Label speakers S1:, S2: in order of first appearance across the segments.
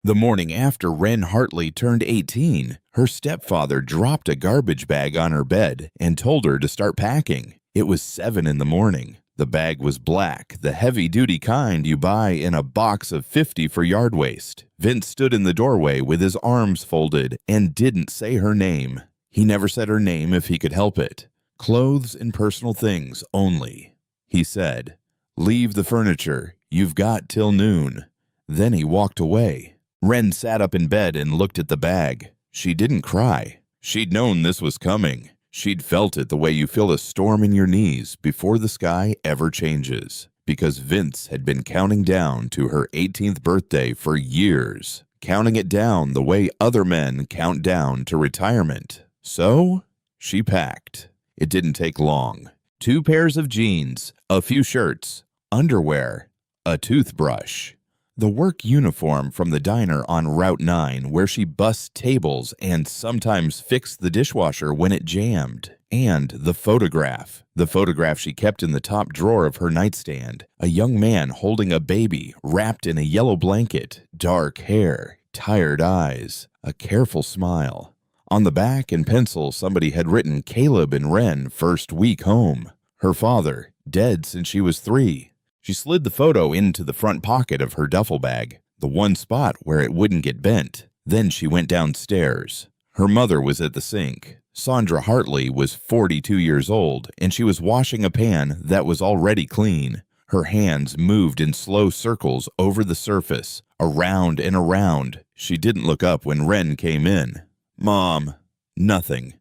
S1: The morning after Wren Hartley turned 18, her stepfather dropped a garbage bag on her bed and told her to start packing. It was 7 in the morning. The bag was black, the heavy-duty kind you buy in a box of 50 for yard waste. Vince stood in the doorway with his arms folded and didn't say her name. He never said her name if he could help it. Clothes and personal things only. He said, "Leave the furniture. You've got till noon." Then he walked away. Wren sat up in bed and looked at the bag. She didn't cry. She'd known this was coming. She'd felt it the way you feel a storm in your knees before the sky ever changes. Because Vince had been counting down to her 18th birthday for years. Counting it down the way other men count down to retirement. So, she packed. It didn't take long. 2 pairs of jeans, a few shirts, underwear, a toothbrush. The work uniform from the diner on Route 9 where she bussed tables and sometimes fixed the dishwasher when it jammed. And the photograph she kept in the top drawer of her nightstand. A young man holding a baby wrapped in a yellow blanket, dark hair, tired eyes, a careful smile. On the back in pencil somebody had written Caleb and Wren first week home. Her father, dead since she was 3. She slid the photo into the front pocket of her duffel bag, the one spot where it wouldn't get bent. Then she went downstairs. Her mother was at the sink. Sandra Hartley was 42 years old, and she was washing a pan that was already clean. Her hands moved in slow circles over the surface, around and around. She didn't look up when Wren came in. "Mom." Nothing.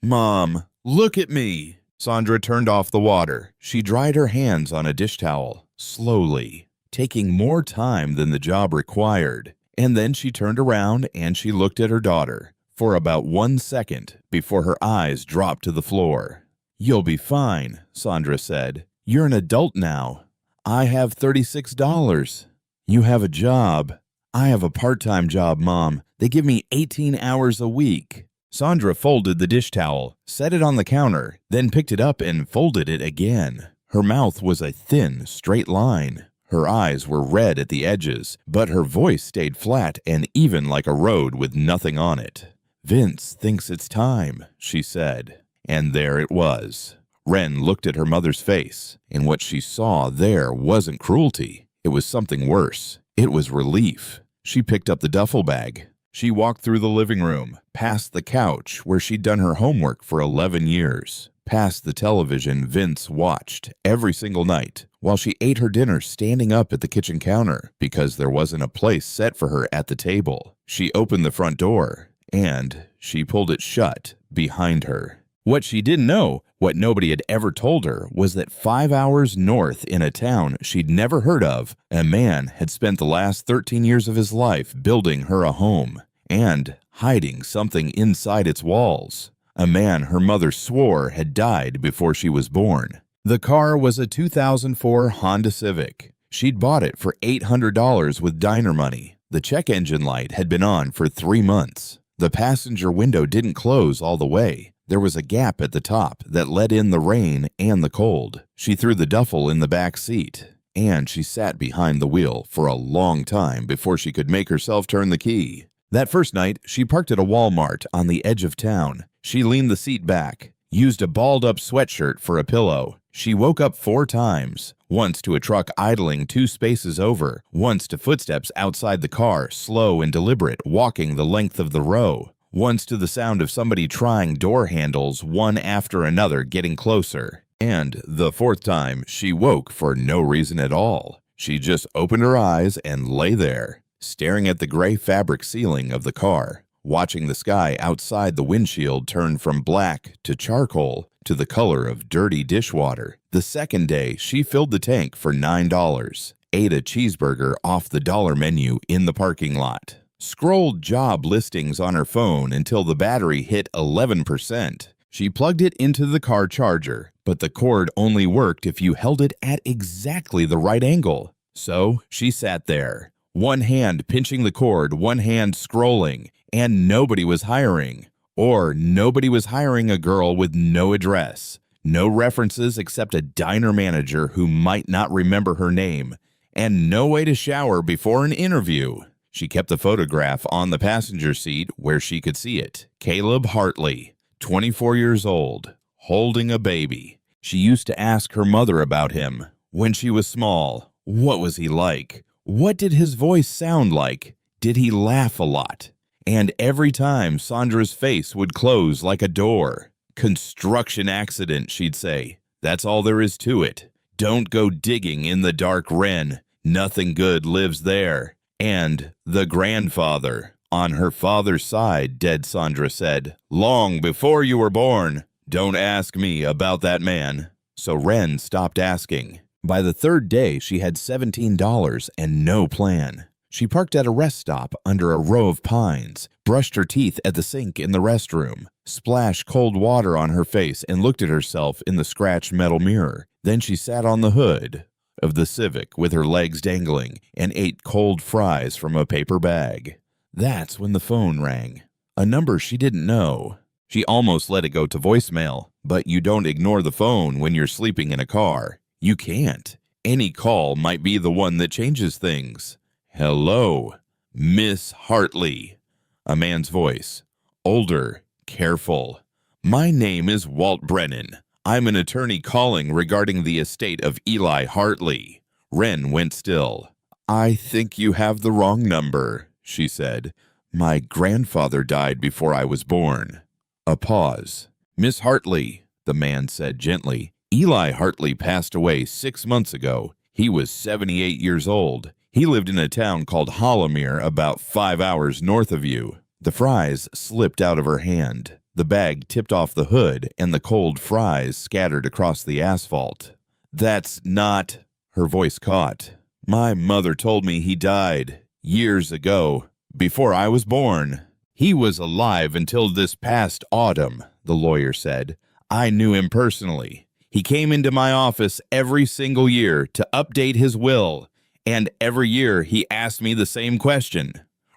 S1: "Mom, look at me." Sandra turned off the water. She dried her hands on a dish towel, slowly, taking more time than the job required. And then she turned around and she looked at her daughter for about 1 second before her eyes dropped to the floor. "You'll be fine," Sandra said. "You're an adult now. I have $36. You have a job." "I have a part-time job, Mom. They give me 18 hours a week." Sandra folded the dish towel, set it on the counter, then picked it up and folded it again. Her mouth was a thin, straight line. Her eyes were red at the edges, but her voice stayed flat and even like a road with nothing on it. "Vince thinks it's time," she said. And there it was. Wren looked at her mother's face, and what she saw there wasn't cruelty. It was something worse. It was relief. She picked up the duffel bag. She walked through the living room, past the couch where she'd done her homework for 11 years, past the television Vince watched every single night, while she ate her dinner standing up at the kitchen counter because there wasn't a place set for her at the table. She opened the front door, and she pulled it shut behind her. What she didn't know, what nobody had ever told her, was that 5 hours north in a town she'd never heard of, a man had spent the last 13 years of his life building her a home and hiding something inside its walls. A man her mother swore had died before she was born. The car was a 2004 Honda Civic. She'd bought it for $800 with diner money. The check engine light had been on for 3 months. The passenger window didn't close all the way. There was a gap at the top that let in the rain and the cold. She threw the duffel in the back seat, and she sat behind the wheel for a long time before she could make herself turn the key. That first night, she parked at a Walmart on the edge of town. She leaned the seat back, used a balled-up sweatshirt for a pillow. She woke up 4 times, once to a truck idling 2 spaces over, once to footsteps outside the car, slow and deliberate, walking the length of the row. Once to the sound of somebody trying door handles one after another, getting closer. And the 4th time, she woke for no reason at all. She just opened her eyes and lay there, staring at the gray fabric ceiling of the car, watching the sky outside the windshield turn from black to charcoal to the color of dirty dishwater. The second day, she filled the tank for $9, ate a cheeseburger off the dollar menu in the parking lot, scrolled job listings on her phone until the battery hit 11%. She plugged it into the car charger, but the cord only worked if you held it at exactly the right angle. So she sat there, one hand pinching the cord, one hand scrolling, and nobody was hiring. Or nobody was hiring a girl with no address, no references except a diner manager who might not remember her name, and no way to shower before an interview. She kept the photograph on the passenger seat where she could see it. Caleb Hartley, 24 years old, holding a baby. She used to ask her mother about him. When she was small, what was he like? What did his voice sound like? Did he laugh a lot? And every time Sandra's face would close like a door. Construction accident, she'd say. That's all there is to it. Don't go digging in the dark Ren. Nothing good lives there. And the grandfather. On her father's side, dead Sandra said, long before you were born. Don't ask me about that man. So Ren stopped asking. By the third day, she had $17 and no plan. She parked at a rest stop under a row of pines, brushed her teeth at the sink in the restroom, splashed cold water on her face and looked at herself in the scratched metal mirror. Then she sat on the hood of the Civic with her legs dangling and ate cold fries from a paper bag. That's when the phone rang. A number she didn't know. She almost let it go to voicemail, but you don't ignore the phone when you're sleeping in a car. You can't. Any call might be the one that changes things. Hello, Miss Hartley. A man's voice. Older, careful. My name is Walt Brennan. I'm an attorney calling regarding the estate of Eli Hartley. Wren went still. I think you have the wrong number, she said. My grandfather died before I was born. A pause. Miss Hartley, the man said gently. Eli Hartley passed away 6 months ago. He was 78 years old. He lived in a town called Hollomere, about 5 hours north of you. The fries slipped out of her hand. The bag tipped off the hood, and the cold fries scattered across the asphalt. That's not... Her voice caught. My mother told me he died years ago, before I was born. He was alive until this past autumn, the lawyer said. I knew him personally. He came into my office every single year to update his will, and every year he asked me the same question.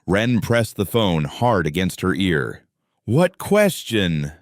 S1: Wren pressed the phone hard against her ear. What question?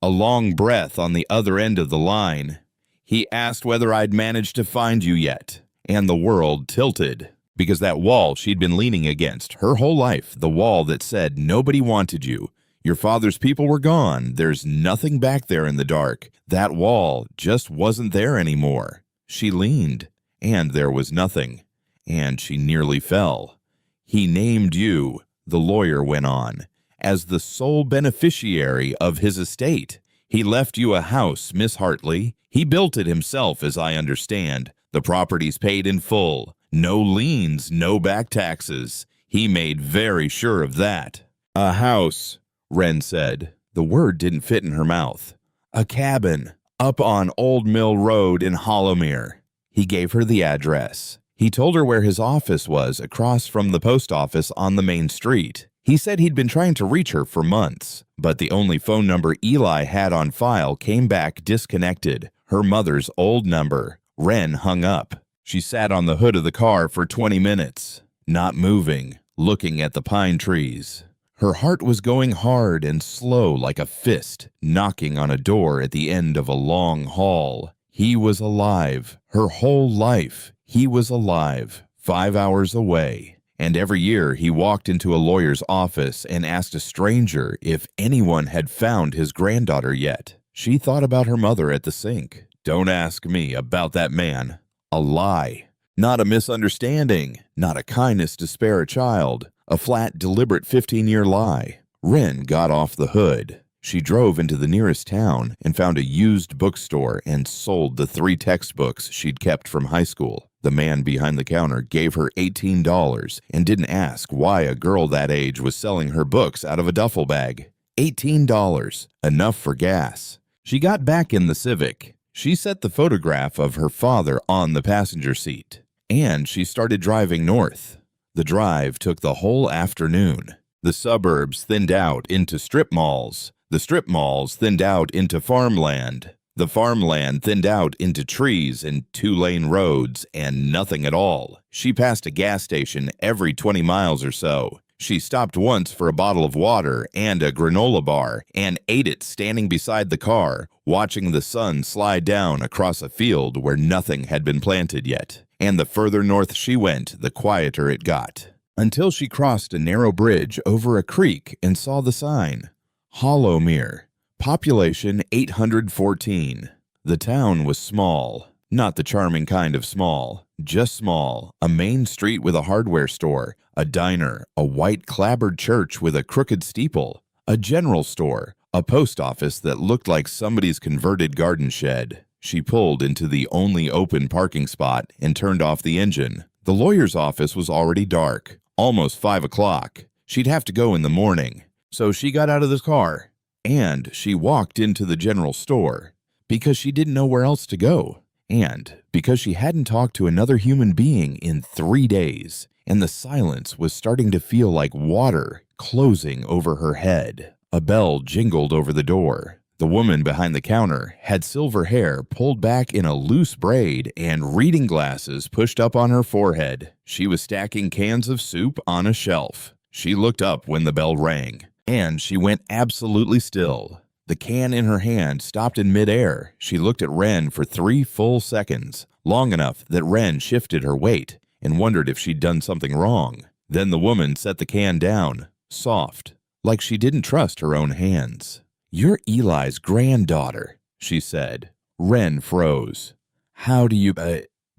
S1: A long breath on the other end of the line. He asked whether I'd managed to find you yet, and the world tilted. Because that wall she'd been leaning against her whole life, the wall that said nobody wanted you. Your father's people were gone. There's nothing back there in the dark. That wall just wasn't there anymore. She leaned, and there was nothing. And she nearly fell. He named you, the lawyer went on, as the sole beneficiary of his estate. He left you a house, Miss Hartley. He built it himself, as I understand. The property's paid in full. No liens, no back taxes. He made very sure of that. A house, Wren said. The word didn't fit in her mouth. A cabin, up on Old Mill Road in Hollomere. He gave her the address. He told her where his office was across from the post office on the main street. He said he'd been trying to reach her for months, but the only phone number Eli had on file came back disconnected, her mother's old number. Wren hung up. She sat on the hood of the car for 20 minutes, not moving, looking at the pine trees. Her heart was going hard and slow like a fist, knocking on a door at the end of a long hall. He was alive, her whole life. He was alive, 5 hours away. And every year he walked into a lawyer's office and asked a stranger if anyone had found his granddaughter yet. She thought about her mother at the sink. Don't ask me about that man. A lie. Not a misunderstanding. Not a kindness to spare a child. A flat, deliberate 15-year lie. Wren got off the hood. She drove into the nearest town and found a used bookstore and sold the 3 textbooks she'd kept from high school. The man behind the counter gave her $18 and didn't ask why a girl that age was selling her books out of a duffel bag. $18, enough for gas. She got back in the Civic. She set the photograph of her father on the passenger seat, and she started driving north. The drive took the whole afternoon. The suburbs thinned out into strip malls. The strip malls thinned out into farmland. The farmland thinned out into trees and 2-lane roads and nothing at all. She passed a gas station every 20 miles or so. She stopped once for a bottle of water and a granola bar and ate it standing beside the car, watching the sun slide down across a field where nothing had been planted yet. And the further north she went, the quieter it got. until she crossed a narrow bridge over a creek and saw the sign, Hollowmere, population 814. The town was small, not the charming kind of small, just small, a main street with a hardware store, a diner, a white clapboard church with a crooked steeple, a general store, a post office that looked like somebody's converted garden shed. She pulled into the only open parking spot and turned off the engine. The lawyer's office was already dark, almost 5 o'clock. She'd have to go in the morning. So she got out of the car, and she walked into the general store because she didn't know where else to go, and because she hadn't talked to another human being in 3 days, and the silence was starting to feel like water closing over her head. A bell jingled over the door. The woman behind the counter had silver hair pulled back in a loose braid and reading glasses pushed up on her forehead. She was stacking cans of soup on a shelf. She looked up when the bell rang, and she went absolutely still. The can in her hand stopped in midair. She looked at Wren for 3 full seconds, long enough that Wren shifted her weight and wondered if she'd done something wrong. Then the woman set the can down, soft, like she didn't trust her own hands. "You're Eli's granddaughter," she said. Wren froze. "How do you,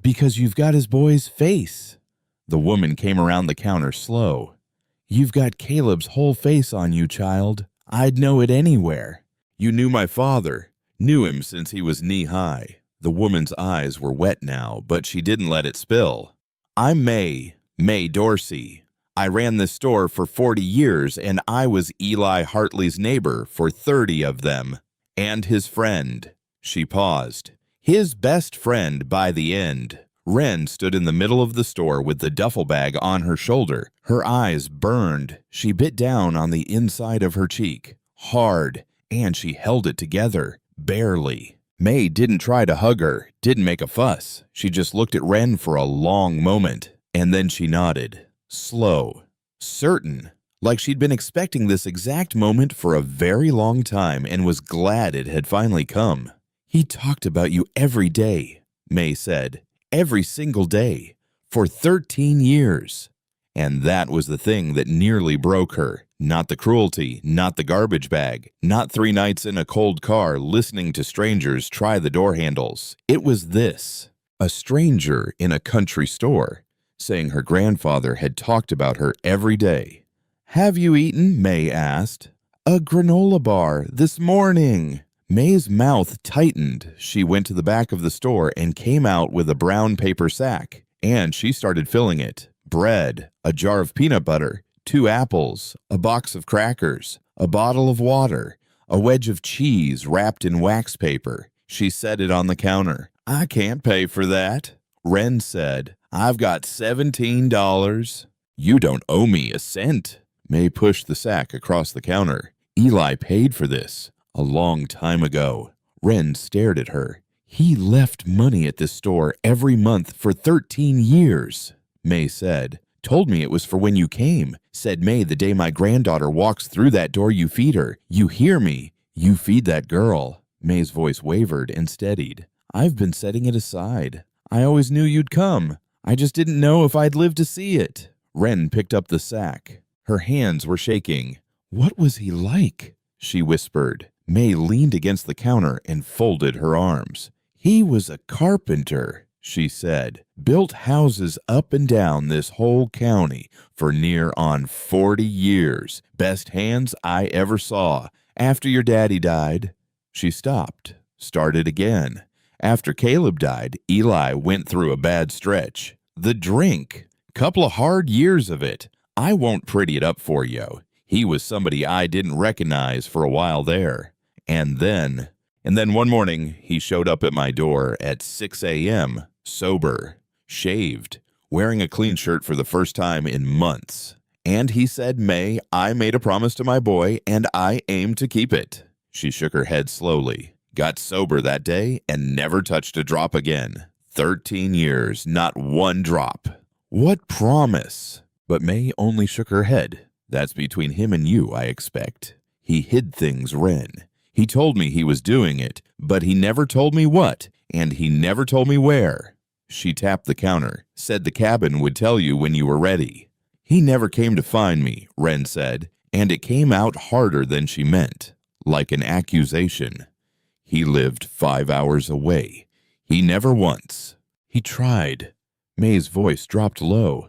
S1: because you've got his boy's face." The woman came around the counter slow. "You've got Caleb's whole face on you, child. I'd know it anywhere." "You knew my father, knew him since he was knee-high." The woman's eyes were wet now, but she didn't let it spill. "I'm May Dorsey. I ran this store for 40 years, and I was Eli Hartley's neighbor for 30 of them. And his friend." She paused. "His best friend by the end." Wren stood in the middle of the store with the duffel bag on her shoulder. Her eyes burned. She bit down on the inside of her cheek, hard, and she held it together, barely. May didn't try to hug her, didn't make a fuss. She just looked at Wren for a long moment, and then she nodded. Slow, certain, like she'd been expecting this exact moment for a very long time and was glad it had finally come. "He talked about you every day," May said. "Every single day. For 13 years. And that was the thing that nearly broke her. Not the cruelty, not the garbage bag, not 3 nights in a cold car listening to strangers try the door handles. It was this. A stranger in a country store saying her grandfather had talked about her every day. "Have you eaten?" May asked. "A granola bar this morning." May's mouth tightened. She went to the back of the store and came out with a brown paper sack, and she started filling it. Bread, a jar of peanut butter, 2 apples, a box of crackers, a bottle of water, a wedge of cheese wrapped in wax paper. She set it on the counter. "I can't pay for that." Wren said, "I've got $17. "You don't owe me a cent." May pushed the sack across the counter. "Eli paid for this a long time ago." Wren stared at her. "He left money at this store every month for 13 years, May said. "Told me it was for when you came. Said, May, the day my granddaughter walks through that door, you feed her. You hear me? You feed that girl." May's voice wavered and steadied. "I've been setting it aside. I always knew you'd come. I just didn't know if I'd live to see it." Wren picked up the sack. Her hands were shaking. "What was he like?" she whispered. May leaned against the counter and folded her arms. "He was a carpenter," she said. "Built houses up and down this whole county for near on 40 years. Best hands I ever saw. After your daddy died." She stopped, started again. "After Caleb died, Eli went through a bad stretch. The drink. Couple of hard years of it. I won't pretty it up for you. He was somebody I didn't recognize for a while there. And then one morning, he showed up at my door at 6 a.m., sober, shaved, wearing a clean shirt for the first time in months. And he said, 'May, I made a promise to my boy, and I aim to keep it.'" She shook her head slowly. "Got sober that day and never touched a drop again. 13 years, not one drop." "What promise?" But May only shook her head. "That's between him and you, I expect. He hid things, Wren. He told me he was doing it, but he never told me what, and he never told me where." She tapped the counter, said the cabin would tell you when you were ready. "He never came to find me," Wren said, and it came out harder than she meant, like an accusation. "He lived 5 hours away. He never once." "He tried." May's voice dropped low.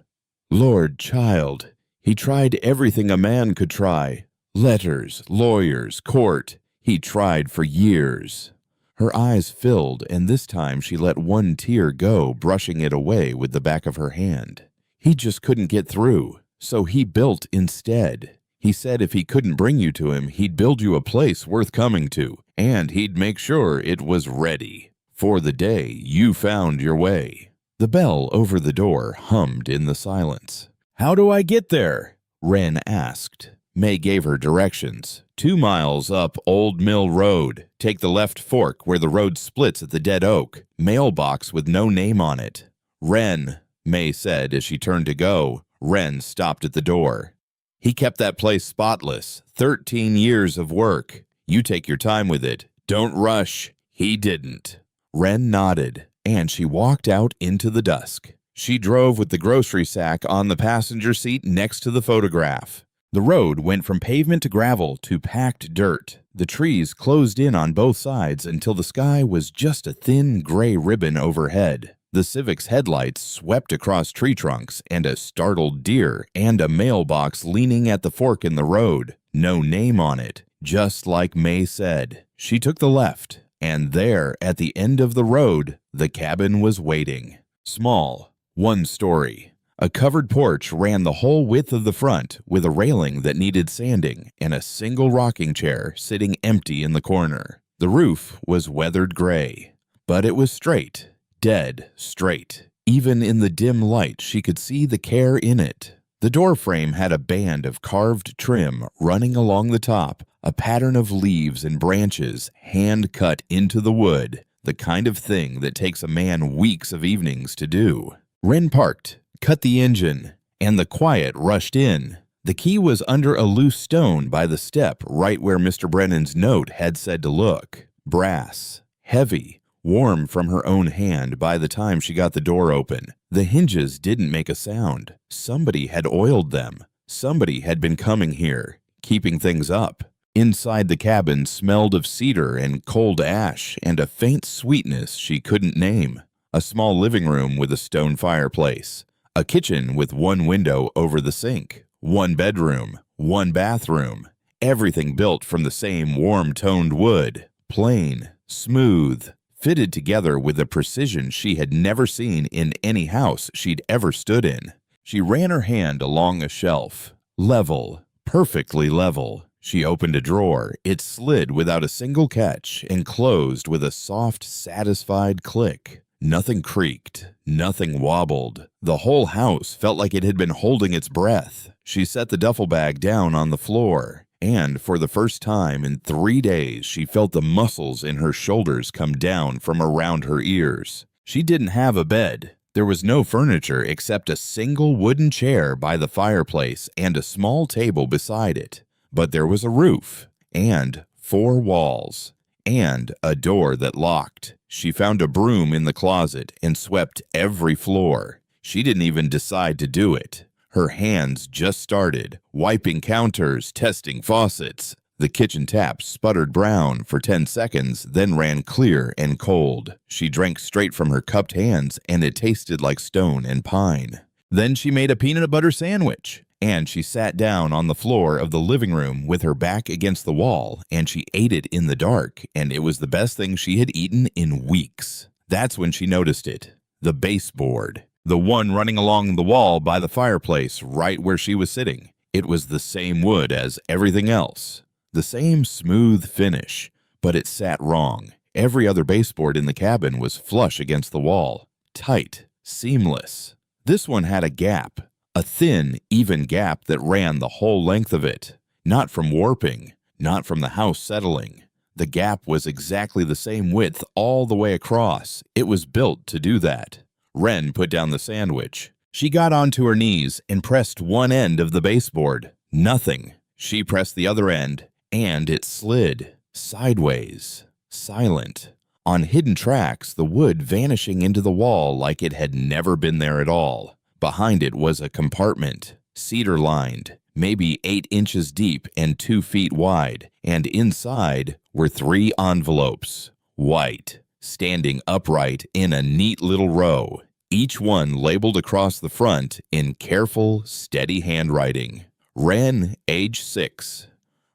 S1: "Lord, child, he tried everything a man could try. Letters, lawyers, court. He tried for years." Her eyes filled, and this time she let one tear go, brushing it away with the back of her hand. "He just couldn't get through, so he built instead. He said if he couldn't bring you to him, he'd build you a place worth coming to, and he'd make sure it was ready for the day you found your way." The bell over the door hummed in the silence. "How do I get there?" Wren asked. May gave her directions. 2 miles up Old Mill Road. Take the left fork where the road splits at the dead oak. Mailbox with no name on it. "Wren," May said as she turned to go. Wren stopped at the door. "He kept that place spotless. 13 years of work. You take your time with it. Don't rush." He didn't. Wren nodded, and she walked out into the dusk. She drove with the grocery sack on the passenger seat next to the photograph. The road went from pavement to gravel to packed dirt. The trees closed in on both sides until the sky was just a thin gray ribbon overhead. The Civic's headlights swept across tree trunks and a startled deer and a mailbox leaning at the fork in the road. No name on it, just like May said. She took the left, and there, at the end of the road, the cabin was waiting. Small, 1 story. A covered porch ran the whole width of the front with a railing that needed sanding and a single rocking chair sitting empty in the corner. The roof was weathered gray, but it was straight, dead straight. Even in the dim light, she could see the care in it. The door frame had a band of carved trim running along the top, a pattern of leaves and branches hand-cut into the wood, the kind of thing that takes a man weeks of evenings to do. Wren parked, cut the engine, and the quiet rushed in. The key was under a loose stone by the step right where Mr. Brennan's note had said to look. Brass, heavy, warm from her own hand by the time she got the door open. The hinges didn't make a sound. Somebody had oiled them. Somebody had been coming here, keeping things up. Inside the cabin smelled of cedar and cold ash and a faint sweetness she couldn't name. A small living room with a stone fireplace. A kitchen with 1 window over the sink. 1 bedroom, 1 bathroom. Everything built from the same warm-toned wood. Plain, smooth, fitted together with a precision she had never seen in any house she'd ever stood in. She ran her hand along a shelf. Level, perfectly level. She opened a drawer. It slid without a single catch and closed with a soft, satisfied click. Nothing creaked. Nothing wobbled. The whole house felt like it had been holding its breath. She set the duffel bag down on the floor, and for the first time in 3 days, she felt the muscles in her shoulders come down from around her ears. She didn't have a bed. There was no furniture except a single wooden chair by the fireplace and a small table beside it. But there was a roof, and 4 walls, and a door that locked. She found a broom in the closet and swept every floor. She didn't even decide to do it. Her hands just started, wiping counters, testing faucets. The kitchen tap sputtered brown for 10 seconds, then ran clear and cold. She drank straight from her cupped hands, and it tasted like stone and pine. Then she made a peanut butter sandwich, and she sat down on the floor of the living room with her back against the wall, and she ate it in the dark, and it was the best thing she had eaten in weeks. That's when she noticed it. The baseboard. The one running along the wall by the fireplace right where she was sitting. It was the same wood as everything else. The same smooth finish, but it sat wrong. Every other baseboard in the cabin was flush against the wall. Tight. Seamless. This one had a gap. A thin, even gap that ran the whole length of it. Not from warping. Not from the house settling. The gap was exactly the same width all the way across. It was built to do that. Wren put down the sandwich. She got onto her knees and pressed one end of the baseboard. Nothing. She pressed the other end, and it slid. Sideways. Silent. On hidden tracks, the wood vanishing into the wall like it had never been there at all. Behind it was a compartment. cedar-lined, maybe 8 inches deep and 2 feet wide, and inside were 3 envelopes, white, standing upright in a neat little row, each one labeled across the front in careful, steady handwriting. Wren, age 6.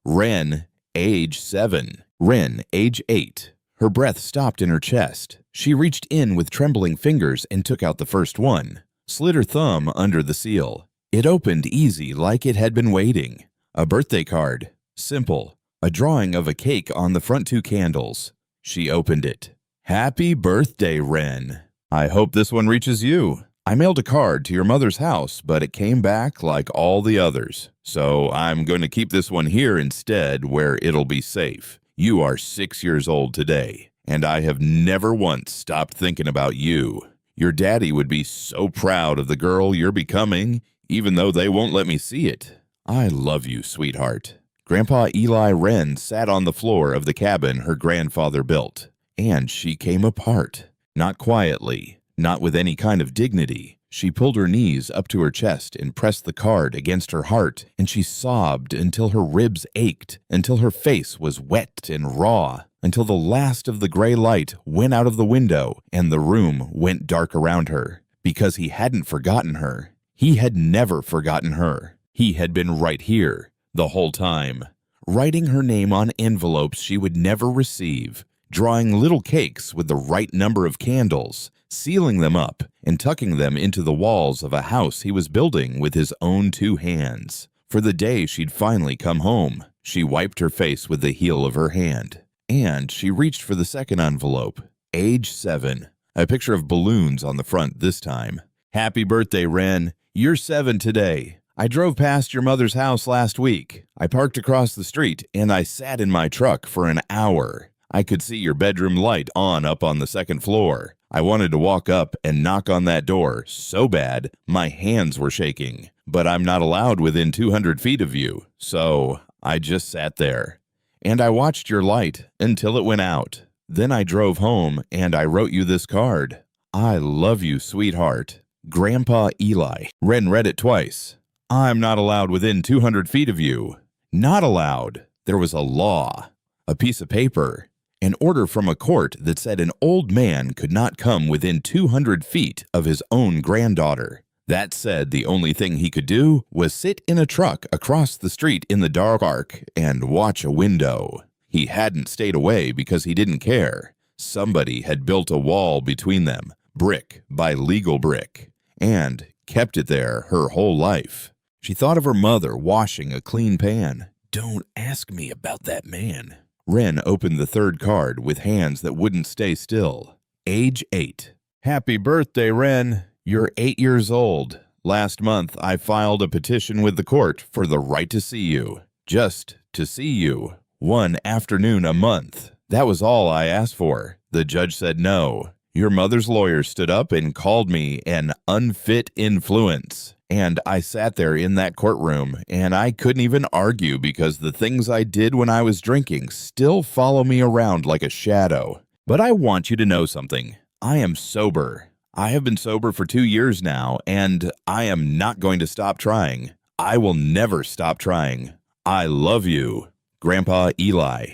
S1: Wren, age 7. Wren, age 8. Her breath stopped in her chest. She reached in with trembling fingers and took out the first one, slid her thumb under the seal. It opened easy like it had been waiting. A birthday card. Simple. A drawing of a cake on the front 2 candles. She opened it. Happy birthday, Wren. I hope this one reaches you. I mailed a card to your mother's house, but it came back like all the others. So I'm going to keep this one here instead where it'll be safe. You are 6 years old today, and I have never once stopped thinking about you. Your daddy would be so proud of the girl you're becoming, even though they won't let me see it. I love you, sweetheart. Grandpa Eli Wren sat on the floor of the cabin her grandfather built, and she came apart. Not quietly, not with any kind of dignity. She pulled her knees up to her chest and pressed the card against her heart, and she sobbed until her ribs ached, until her face was wet and raw, until the last of the gray light went out of the window and the room went dark around her. Because he hadn't forgotten her. He had never forgotten her. He had been right here the whole time, writing her name on envelopes she would never receive, drawing little cakes with the right number of candles, sealing them up and tucking them into the walls of a house he was building with his own 2 hands. For the day she'd finally come home, she wiped her face with the heel of her hand, and she reached for the second envelope. Age 7. A picture of balloons on the front this time. Happy birthday, Wren. You're 7 today. I drove past your mother's house last week. I parked across the street, and I sat in my truck for an hour. I could see your bedroom light on up on the 2nd floor. I wanted to walk up and knock on that door so bad my hands were shaking. But I'm not allowed within 200 feet of you, so I just sat there. And I watched your light until it went out. Then I drove home, and I wrote you this card. I love you, sweetheart. Grandpa Eli. Wren read it twice. I'm not allowed within 200 feet of you. Not allowed. There was a law, a piece of paper, an order from a court that said an old man could not come within 200 feet of his own granddaughter. That said, the only thing he could do was sit in a truck across the street in the dark and watch a window. He hadn't stayed away because he didn't care. Somebody had built a wall between them, brick by legal brick, and kept it there her whole life. She thought of her mother washing a clean pan. Don't ask me about that man. Wren opened the 3rd card with hands that wouldn't stay still. Age 8. Happy birthday, Wren. You're 8 years old. Last month, I filed a petition with the court for the right to see you. Just to see you. 1 afternoon a month. That was all I asked for. The judge said no. Your mother's lawyer stood up and called me an unfit influence. And I sat there in that courtroom, and I couldn't even argue because the things I did when I was drinking still follow me around like a shadow. But I want you to know something. I am sober. I have been sober for 2 years now, and I am not going to stop trying. I will never stop trying. I love you. Grandpa Eli.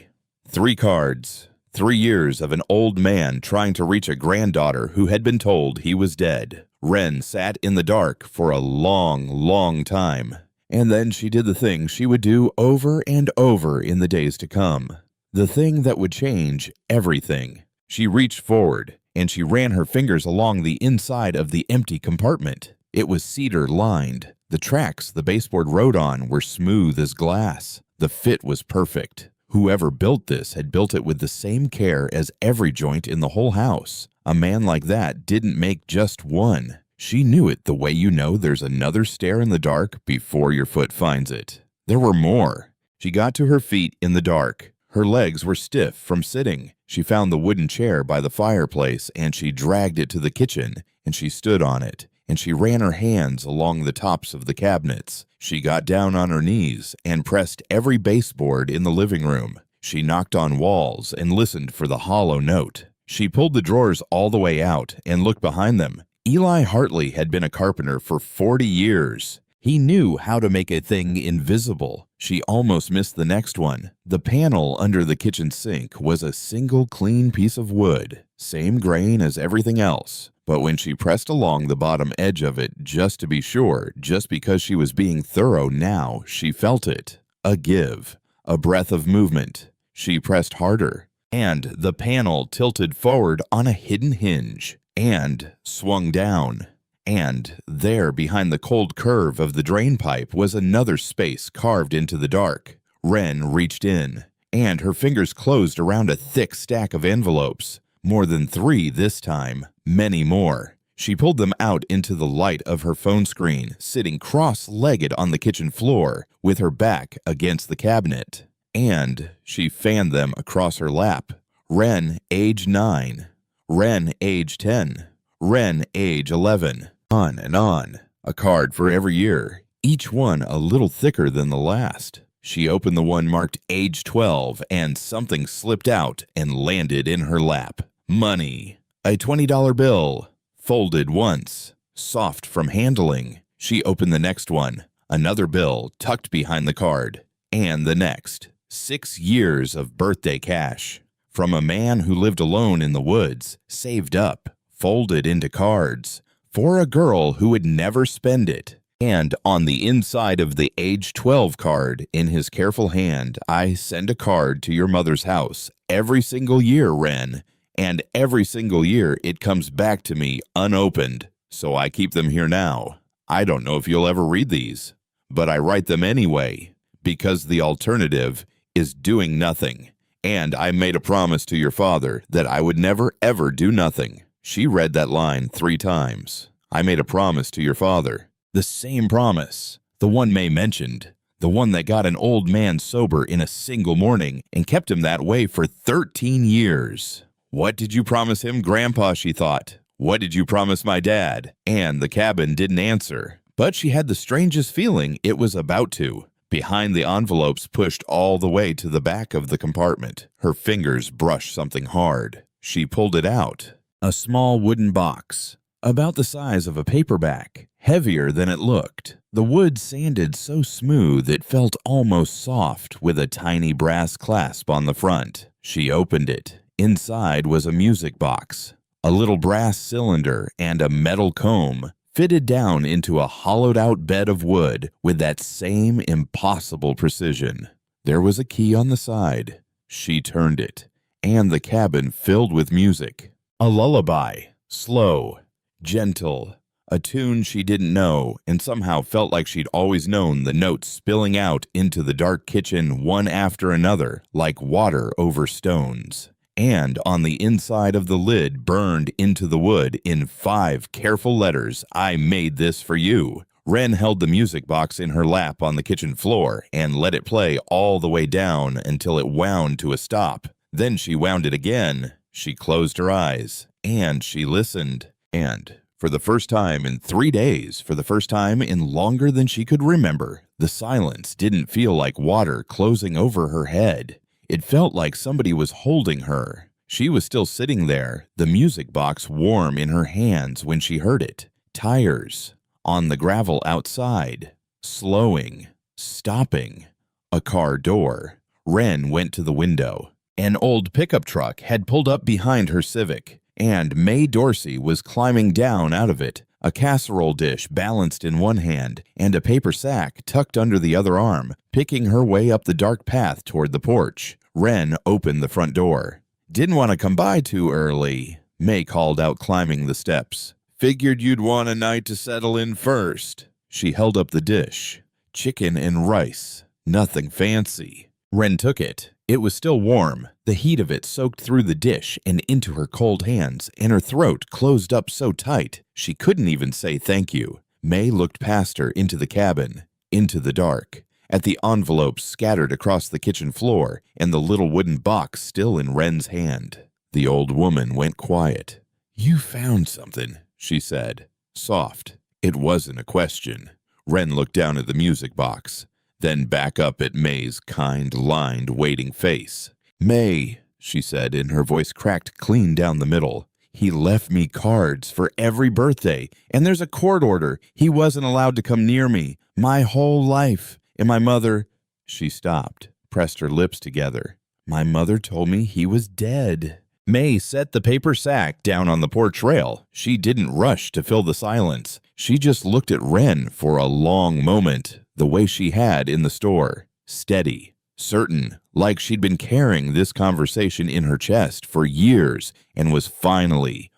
S1: 3 cards. 3 years of an old man trying to reach a granddaughter who had been told he was dead. Wren sat in the dark for a long, long time. And then she did the thing she would do over and over in the days to come. The thing that would change everything. She reached forward, and she ran her fingers along the inside of the empty compartment. It was cedar-lined. The tracks the baseboard rode on were smooth as glass. The fit was perfect. Whoever built this had built it with the same care as every joint in the whole house. A man like that didn't make just one. She knew it the way you know there's another stair in the dark before your foot finds it. There were more. She got to her feet in the dark. Her legs were stiff from sitting. She found the wooden chair by the fireplace, and she dragged it to the kitchen, and she stood on it, and she ran her hands along the tops of the cabinets. She got down on her knees and pressed every baseboard in the living room. She knocked on walls and listened for the hollow note. She pulled the drawers all the way out and looked behind them. Eli Hartley had been a carpenter for 40 years. He knew how to make a thing invisible. She almost missed the next one. The panel under the kitchen sink was a single clean piece of wood, same grain as everything else. But when she pressed along the bottom edge of it just to be sure, just because she was being thorough now, she felt it. A give, a breath of movement. She pressed harder, and the panel tilted forward on a hidden hinge and swung down. And there, behind the cold curve of the drain pipe, was another space carved into the dark. Wren reached in, and her fingers closed around a thick stack of envelopes. More than 3 this time, many more. She pulled them out into the light of her phone screen, sitting cross-legged on the kitchen floor, with her back against the cabinet. And she fanned them across her lap. Wren, age 9. Wren, age 10. Wren, age 11. On and on. A card for every year, each one a little thicker than the last. She opened the one marked age 12, and something slipped out and landed in her lap. Money. A $20 bill. Folded once. Soft from handling. She opened the next one. Another bill tucked behind the card. And the next. 6 years of birthday cash. From a man who lived alone in the woods, saved up, folded into cards, for a girl who would never spend it. And on the inside of the age 12 card, in his careful hand, I send a card to your mother's house every single year, Wren. And every single year it comes back to me unopened, so I keep them here now. I don't know if you'll ever read these, but I write them anyway, because the alternative is doing nothing. And I made a promise to your father that I would never ever do nothing. She read that line 3 times. I made a promise to your father. The same promise. The one May mentioned. The one that got an old man sober in a single morning and kept him that way for 13 years. What did you promise him, Grandpa, she thought. What did you promise my dad? And the cabin didn't answer. But she had the strangest feeling it was about to. Behind the envelopes pushed all the way to the back of the compartment. Her fingers brushed something hard. She pulled it out. A small wooden box, about the size of a paperback, heavier than it looked. The wood sanded so smooth it felt almost soft, with a tiny brass clasp on the front. She opened it. Inside was a music box, a little brass cylinder, and a metal comb, fitted down into a hollowed-out bed of wood with that same impossible precision. There was a key on the side. She turned it, and the cabin filled with music. A lullaby, slow, gentle, a tune she didn't know and somehow felt like she'd always known, the notes spilling out into the dark kitchen one after another like water over stones. And on the inside of the lid, burned into the wood in 5 careful letters, I made this for you. Wren held the music box in her lap on the kitchen floor and let it play all the way down until it wound to a stop. Then she wound it again. She closed her eyes, and she listened. And for the first time in 3 days, for the first time in longer than she could remember, the silence didn't feel like water closing over her head. It felt like somebody was holding her. She was still sitting there, the music box warm in her hands when she heard it. Tires on the gravel outside, slowing, stopping. A car door. Wren went to the window. An old pickup truck had pulled up behind her Civic, and May Dorsey was climbing down out of it, a casserole dish balanced in one hand and a paper sack tucked under the other arm, picking her way up the dark path toward the porch. Wren opened the front door. Didn't want to come by too early, May called out, climbing the steps. Figured you'd want a night to settle in first. She held up the dish. Chicken and rice. Nothing fancy. Wren took it. It was still warm. The heat of it soaked through the dish and into her cold hands, and her throat closed up so tight she couldn't even say thank you. May looked past her into the cabin, into the dark, at the envelopes scattered across the kitchen floor and the little wooden box still in Wren's hand. The old woman went quiet. "You found something," she said, soft. It wasn't a question. Wren looked down at the music box, then back up at May's kind, lined, waiting face. "May," she said, and her voice cracked clean down the middle. "He left me cards for every birthday, and there's a court order. He wasn't allowed to come near me. My whole life. And my mother—" She stopped, pressed her lips together. "My mother told me he was dead." May set the paper sack down on the porch rail. She didn't rush to fill the silence. She just looked at Wren for a long moment, the way she had in the store. Steady, certain, like she'd been carrying this conversation in her chest for years and was finally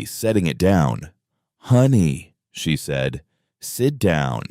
S1: setting it down. "Honey," she said, "sit down.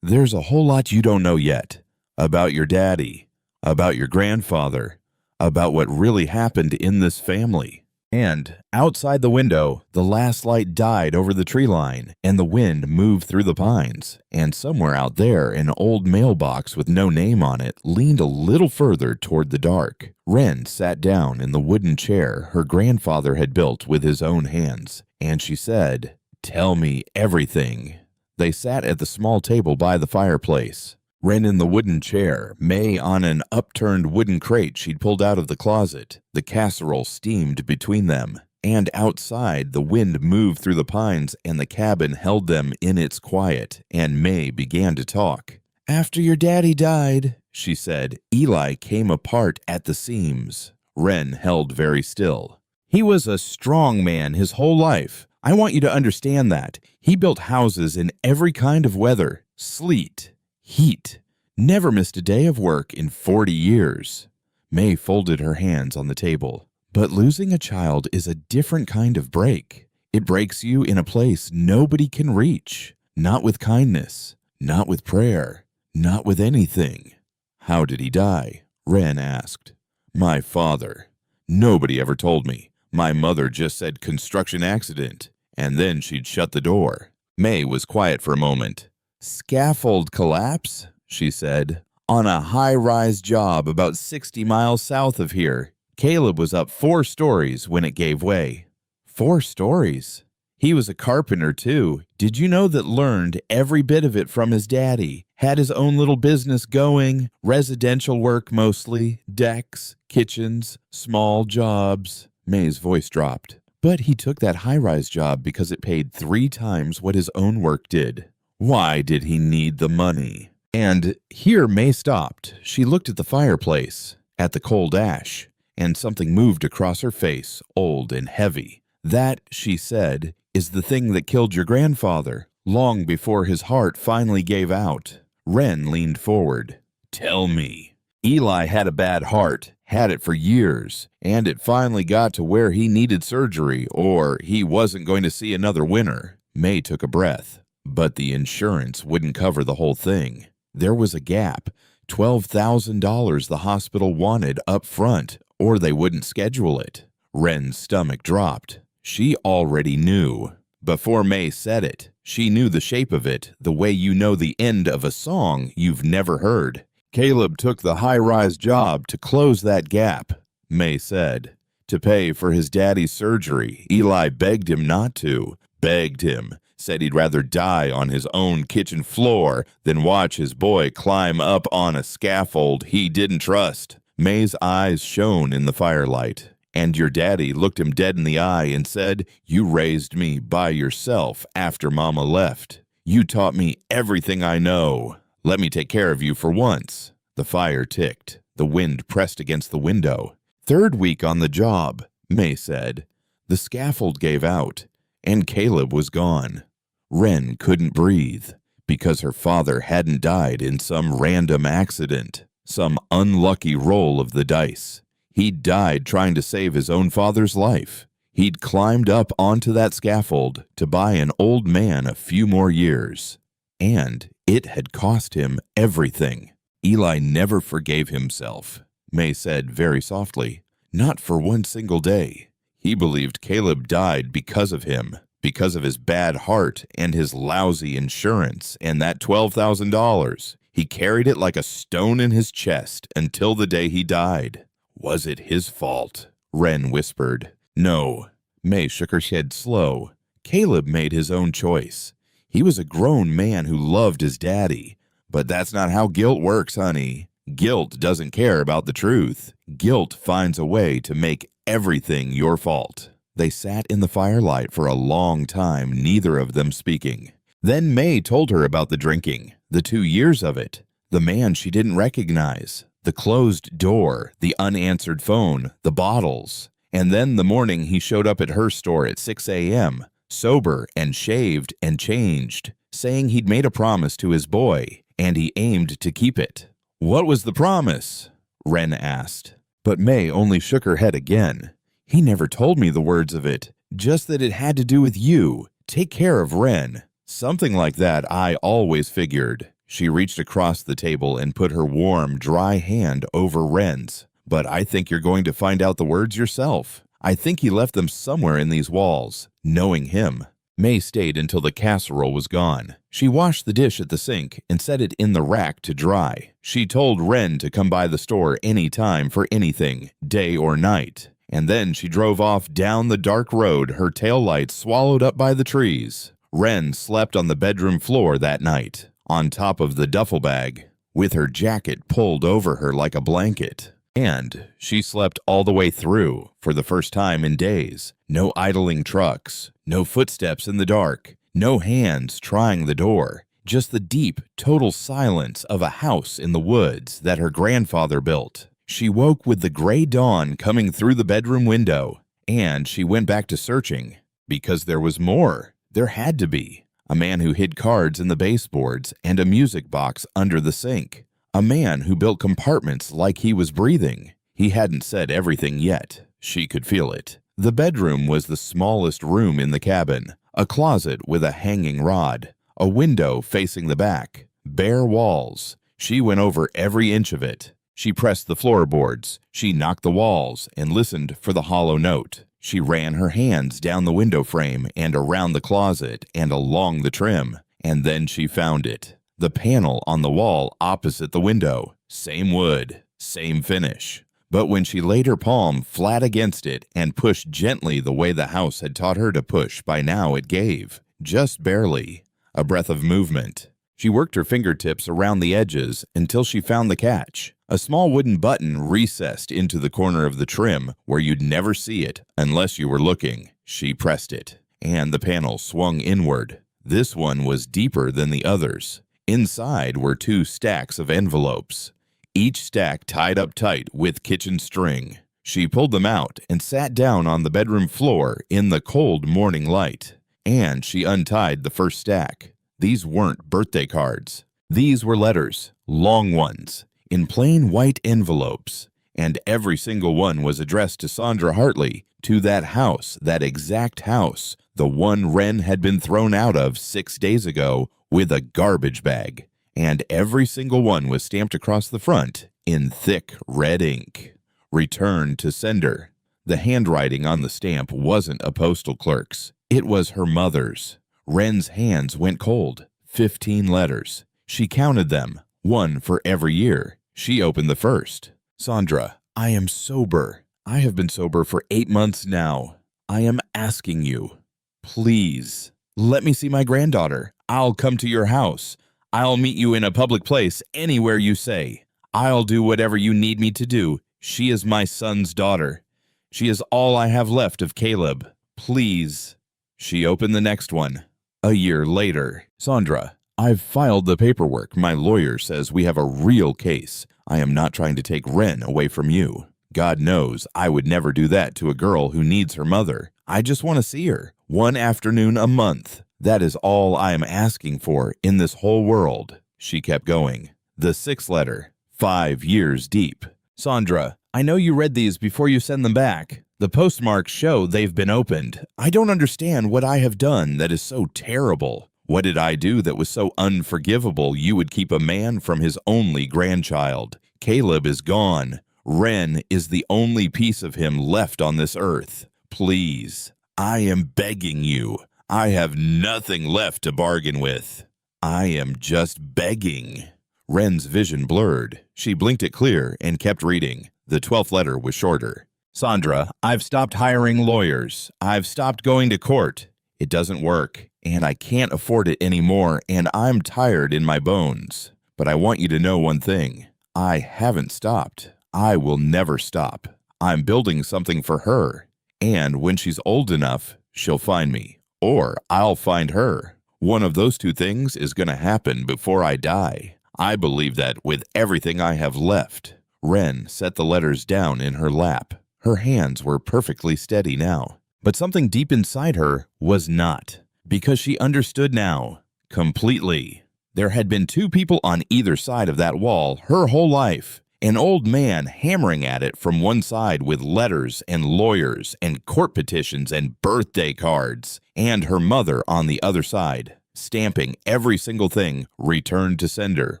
S1: There's a whole lot you don't know yet. About your daddy, about your grandfather, about what really happened in this family." And outside the window, the last light died over the tree line, and the wind moved through the pines. And somewhere out there, an old mailbox with no name on it leaned a little further toward the dark. Wren sat down in the wooden chair her grandfather had built with his own hands, and she said, "Tell me everything." They sat at the small table by the fireplace. Wren in the wooden chair, May on an upturned wooden crate she'd pulled out of the closet. The casserole steamed between them, and outside the wind moved through the pines and the cabin held them in its quiet, and May began to talk. "After your daddy died," she said, "Eli came apart at the seams." Wren held very still. "He was a strong man his whole life. I want you to understand that. He built houses in every kind of weather, sleet, heat, never missed a day of work in 40 years. May folded her hands on the table. "But losing a child is a different kind of break. It breaks you in a place nobody can reach. Not with kindness, not with prayer, not with anything." "How did he die?" Wren asked. "My father. Nobody ever told me. My mother just said construction accident, and then she'd shut the door." May was quiet for a moment. "Scaffold collapse," she said, "on a high-rise job about 60 miles south of here. Caleb was up 4 stories when it gave way." 4 stories? He was a carpenter, too. Did you know that learned every bit of it from his daddy? Had his own little business going, residential work mostly, decks, kitchens, small jobs. May's voice dropped. "But he took that high-rise job because it paid 3 times what his own work did. Why did he need the money?" And here May stopped. She looked at the fireplace, at the cold ash, and something moved across her face, old and heavy. "That," she said, "is the thing that killed your grandfather, long before his heart finally gave out." Wren leaned forward. "Tell me." "Eli had a bad heart, had it for years, and it finally got to where he needed surgery or he wasn't going to see another winter." May took a breath. "But the insurance wouldn't cover the whole thing. There was a gap, $12,000 the hospital wanted up front, or they wouldn't schedule it." Wren's stomach dropped. She already knew. Before May said it, she knew the shape of it, the way you know the end of a song you've never heard. "Caleb took the high-rise job to close that gap," May said. "To pay for his daddy's surgery. Eli begged him not to. Begged him. Said he'd rather die on his own kitchen floor than watch his boy climb up on a scaffold he didn't trust." May's eyes shone in the firelight. "And your daddy looked him dead in the eye and said, 'You raised me by yourself after Mama left. You taught me everything I know. Let me take care of you for once.'" The fire ticked. The wind pressed against the window. "3rd week on the job," May said. "The scaffold gave out, and Caleb was gone." Wren couldn't breathe, because her father hadn't died in some random accident, some unlucky roll of the dice. He'd died trying to save his own father's life. He'd climbed up onto that scaffold to buy an old man a few more years. And it had cost him everything. "Eli never forgave himself," May said very softly. "Not for one single day. He believed Caleb died because of him, because of his bad heart and his lousy insurance and that $12,000. He carried it like a stone in his chest until the day he died." "Was it his fault?" Wren whispered. "No." May shook her head slow. "Caleb made his own choice. He was a grown man who loved his daddy. But that's not how guilt works, honey. Guilt doesn't care about the truth. Guilt finds a way to make everything your fault." They sat in the firelight for a long time, neither of them speaking. Then May told her about the drinking, the 2 years of it, the man she didn't recognize, the closed door, the unanswered phone, the bottles. And then the morning he showed up at her store at 6 a.m., sober and shaved and changed, saying he'd made a promise to his boy, and he aimed to keep it. "What was the promise?" Wren asked. But May only shook her head again. "He never told me the words of it, just that it had to do with you. Take care of Wren." "Something like that, I always figured." She reached across the table and put her warm, dry hand over Wren's. "But I think you're going to find out the words yourself. I think he left them somewhere in these walls, knowing him." May stayed until the casserole was gone. She washed the dish at the sink and set it in the rack to dry. She told Wren to come by the store any time for anything, day or night. And then she drove off down the dark road, her taillights swallowed up by the trees. Wren slept on the bedroom floor that night, on top of the duffel bag, with her jacket pulled over her like a blanket. And she slept all the way through, for the first time in days. No idling trucks, no footsteps in the dark, no hands trying the door, just the deep, total silence of a house in the woods that her grandfather built. She woke with the gray dawn coming through the bedroom window, and she went back to searching, because there was more. There had to be. A man who hid cards in the baseboards and a music box under the sink. A man who built compartments like he was breathing. He hadn't said everything yet. She could feel it. The bedroom was the smallest room in the cabin. A closet with a hanging rod. A window facing the back. Bare walls. She went over every inch of it. She pressed the floorboards. She knocked the walls and listened for the hollow note. She ran her hands down the window frame and around the closet and along the trim. And then she found it. The panel on the wall opposite the window. Same wood, same finish. But when she laid her palm flat against it and pushed gently the way the house had taught her to push, by now it gave. Just barely. A breath of movement. She worked her fingertips around the edges until she found the catch. A small wooden button recessed into the corner of the trim where you'd never see it unless you were looking. She pressed it, and the panel swung inward. This one was deeper than the others. Inside were 2 stacks of envelopes, each stack tied up tight with kitchen string. She pulled them out and sat down on the bedroom floor in the cold morning light. And she untied the first stack. These weren't birthday cards. These were letters, long ones, in plain white envelopes. And every single one was addressed to Sandra Hartley, to that house, that exact house, the one Wren had been thrown out of 6 days ago, with a garbage bag, and every single one was stamped across the front in thick red ink. Return to sender. The handwriting on the stamp wasn't a postal clerk's. It was her mother's. Wren's hands went cold. 15 letters. She counted them, 1 for every year. She opened the first. "Sandra, I am sober. I have been sober for 8 months now. I am asking you, please, let me see my granddaughter. I'll come to your house. I'll meet you in a public place, anywhere you say. I'll do whatever you need me to do. She is my son's daughter. She is all I have left of Caleb. Please." She opened the next one. A year later. "Sandra, I've filed the paperwork. My lawyer says we have a real case. I am not trying to take Wren away from you. God knows I would never do that to a girl who needs her mother. I just want to see her. 1 afternoon a month. That is all I am asking for in this whole world." She kept going. The 6th letter, 5 years deep. "Sandra, I know you read these before you send them back. The postmarks show they've been opened. I don't understand what I have done that is so terrible. What did I do that was so unforgivable you would keep a man from his only grandchild? Caleb is gone. Wren is the only piece of him left on this earth. Please, I am begging you. I have nothing left to bargain with. I am just begging." Wren's vision blurred. She blinked it clear and kept reading. The 12th letter was shorter. "Sandra, I've stopped hiring lawyers. I've stopped going to court. It doesn't work, and I can't afford it anymore, and I'm tired in my bones. But I want you to know one thing. I haven't stopped. I will never stop. I'm building something for her, and when she's old enough, she'll find me. Or I'll find her. One of those two things is going to happen before I die. I believe that with everything I have left." Wren set the letters down in her lap. Her hands were perfectly steady now. But something deep inside her was not, because she understood now, completely. There had been two people on either side of that wall her whole life. An old man hammering at it from one side with letters and lawyers and court petitions and birthday cards, and her mother on the other side, stamping every single thing returned to sender,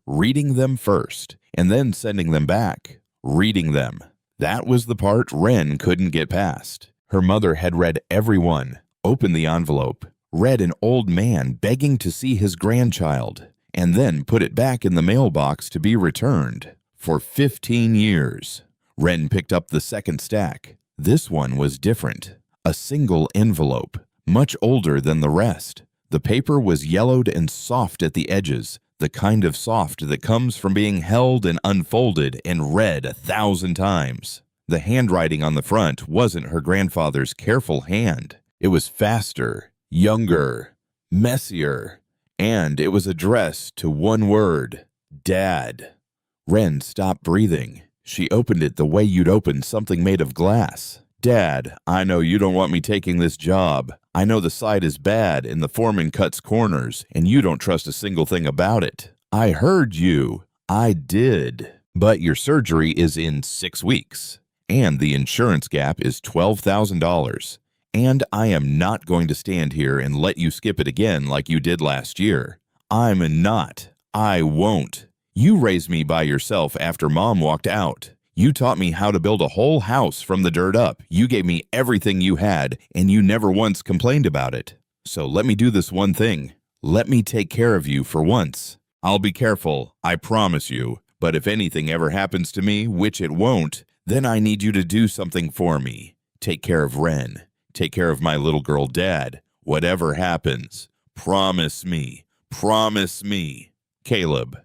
S1: reading them first, and then sending them back, reading them. That was the part Wren couldn't get past. Her mother had read every one, opened the envelope, read an old man begging to see his grandchild, and then put it back in the mailbox to be returned. For 15 years. Wren picked up the second stack. This one was different. A single envelope, much older than the rest. The paper was yellowed and soft at the edges, the kind of soft that comes from being held and unfolded and read 1,000 times. The handwriting on the front wasn't her grandfather's careful hand. It was faster, younger, messier, and it was addressed to one word: Dad. Wren stopped breathing. She opened it the way you'd open something made of glass. "Dad, I know you don't want me taking this job. I know the site is bad and the foreman cuts corners, and you don't trust a single thing about it. I heard you. I did. But your surgery is in 6 weeks, and the insurance gap is $12,000. And I am not going to stand here and let you skip it again like you did last year. I'm not. I won't. You raised me by yourself after Mom walked out. You taught me how to build a whole house from the dirt up. You gave me everything you had, and you never once complained about it. So let me do this one thing. Let me take care of you for once. I'll be careful, I promise you. But if anything ever happens to me, which it won't, then I need you to do something for me. Take care of Wren. Take care of my little girl Dad. Whatever happens. Promise me. Promise me. Caleb."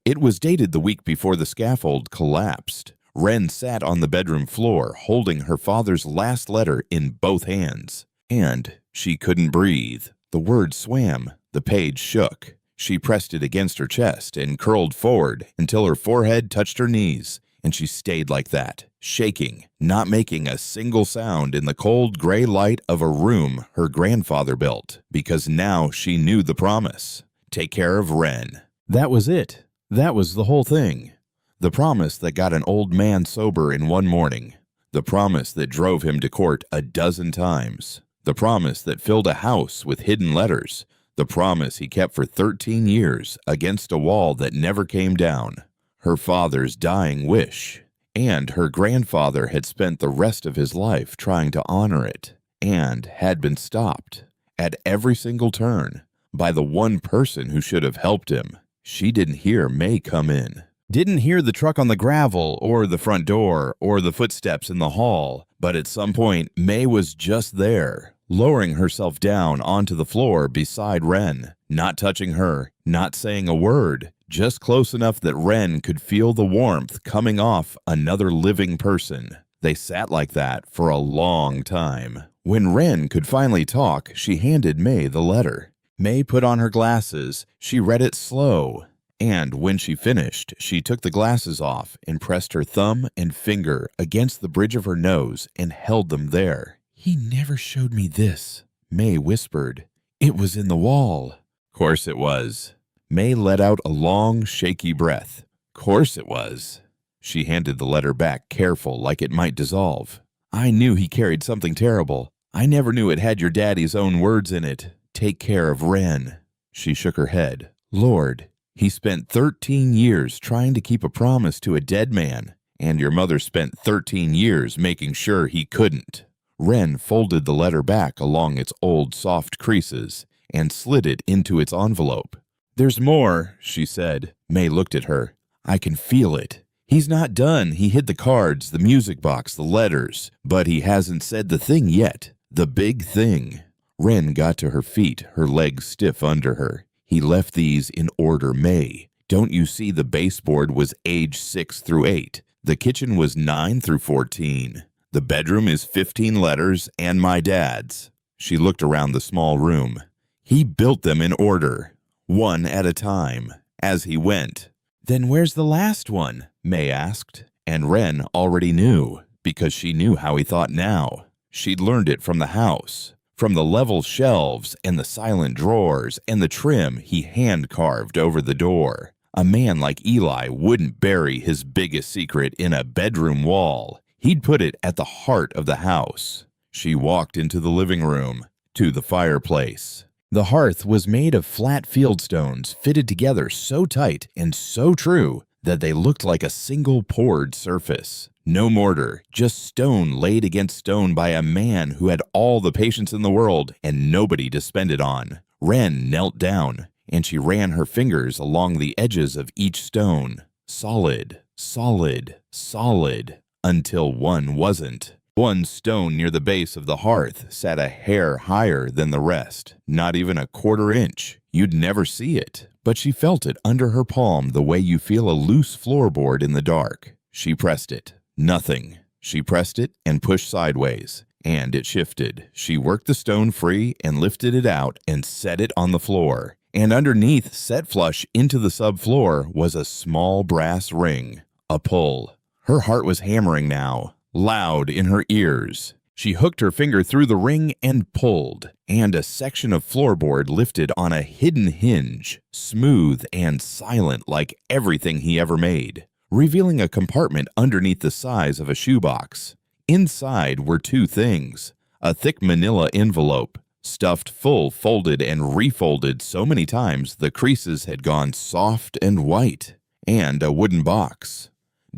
S1: It was dated the week before the scaffold collapsed. Wren sat on the bedroom floor, holding her father's last letter in both hands. And she couldn't breathe. The word swam. The page shook. She pressed it against her chest and curled forward until her forehead touched her knees. And she stayed like that, shaking, not making a single sound in the cold gray light of a room her grandfather built, because now she knew the promise. Take care of Wren. That was it. That was the whole thing. The promise that got an old man sober in one morning. The promise that drove him to court a dozen times. The promise that filled a house with hidden letters. The promise he kept for 13 years against a wall that never came down. Her father's dying wish. And her grandfather had spent the rest of his life trying to honor it, and had been stopped at every single turn by the one person who should have helped him. She didn't hear May come in. Didn't hear the truck on the gravel or the front door or the footsteps in the hall, but at some point May was just there, lowering herself down onto the floor beside Wren, not touching her, not saying a word, just close enough that Wren could feel the warmth coming off another living person. They sat like that for a long time. When Wren could finally talk, she handed May the letter. May put on her glasses. She read it slow. And when she finished, she took the glasses off and pressed her thumb and finger against the bridge of her nose and held them there. "He never showed me this," May whispered. "It was in the wall." "Course it was." May let out a long, shaky breath. "Course it was." She handed the letter back, careful, like it might dissolve. "I knew he carried something terrible. I never knew it had your daddy's own words in it. Take care of Wren." She shook her head. "Lord, he spent 13 years trying to keep a promise to a dead man, and your mother spent 13 years making sure he couldn't." Wren folded the letter back along its old soft creases and slid it into its envelope. "There's more," she said. May looked at her. "I can feel it. He's not done. He hid the cards, the music box, the letters, but he hasn't said the thing yet, the big thing." Wren got to her feet, her legs stiff under her. "He left these in order, May. Don't you see the baseboard was age 6 through 8? The kitchen was 9 through 14. The bedroom is 15 letters and my dad's." She looked around the small room. He built them in order, one at a time, as he went. "Then where's the last one?" May asked, and Wren already knew, because she knew how he thought now. She'd learned it from the house, from the level shelves and the silent drawers and the trim he hand-carved over the door. A man like Eli wouldn't bury his biggest secret in a bedroom wall. He'd put it at the heart of the house. She walked into the living room, to the fireplace. The hearth was made of flat fieldstones fitted together so tight and so true that they looked like a single poured surface. No mortar, just stone laid against stone by a man who had all the patience in the world and nobody to spend it on. Wren knelt down, and she ran her fingers along the edges of each stone. Solid, solid, solid, until one wasn't. One stone near the base of the hearth sat a hair higher than the rest, not even a quarter inch. You'd never see it, but she felt it under her palm the way you feel a loose floorboard in the dark. She pressed it. Nothing. She pressed it and pushed sideways, and it shifted. She worked the stone free and lifted it out and set it on the floor. And underneath, set flush into the subfloor, was a small brass ring. A pull. Her heart was hammering now, loud in her ears. She hooked her finger through the ring and pulled, and a section of floorboard lifted on a hidden hinge, smooth and silent like everything he ever made, revealing a compartment underneath the size of a shoebox. Inside were two things: a thick manila envelope, stuffed full, folded and refolded so many times the creases had gone soft and white, and a wooden box,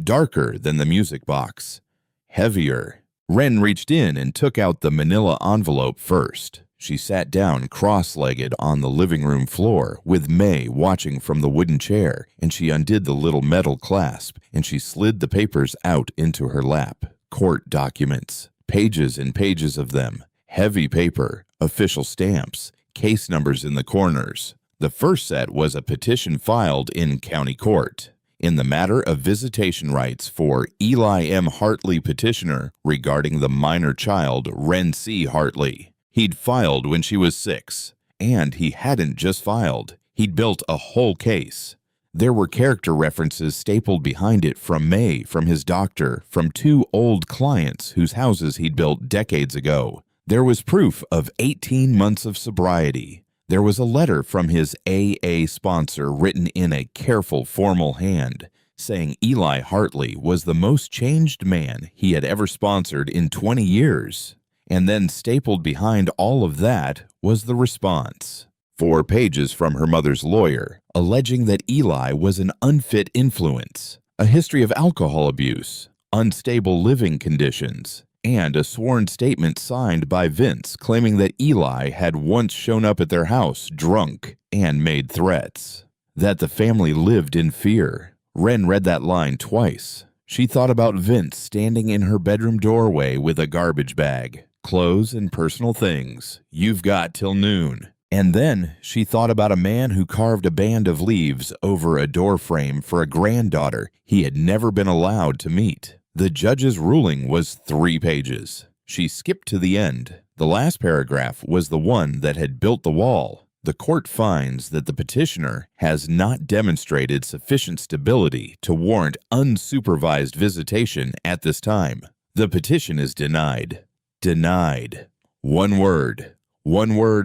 S1: darker than the music box, heavier. Wren reached in and took out the manila envelope first. She sat down cross-legged on the living room floor with May watching from the wooden chair, and she undid the little metal clasp, and she slid the papers out into her lap. Court documents, pages and pages of them, heavy paper, official stamps, case numbers in the corners. The first set was a petition filed in county court in the matter of visitation rights for Eli M. Hartley petitioner regarding the minor child Wren C. Hartley. He'd filed when she was 6, and he hadn't just filed. He'd built a whole case. There were character references stapled behind it from May, from his doctor, from 2 old clients whose houses he'd built decades ago. There was proof of 18 months of sobriety. There was a letter from his AA sponsor written in a careful, formal hand, saying Eli Hartley was the most changed man he had ever sponsored in 20 years. And then stapled behind all of that was the response. 4 pages from her mother's lawyer, alleging that Eli was an unfit influence, a history of alcohol abuse, unstable living conditions, and a sworn statement signed by Vince claiming that Eli had once shown up at their house drunk and made threats. That the family lived in fear. Wren read that line twice. She thought about Vince standing in her bedroom doorway with a garbage bag, clothes and personal things. "You've got till noon." And then she thought about a man who carved a band of leaves over a door frame for a granddaughter he had never been allowed to meet. The judge's ruling was 3 pages. She skipped to the end. The last paragraph was the one that had built the wall. The court finds that the petitioner has not demonstrated sufficient stability to warrant unsupervised visitation at this time. The petition is denied. Denied. One word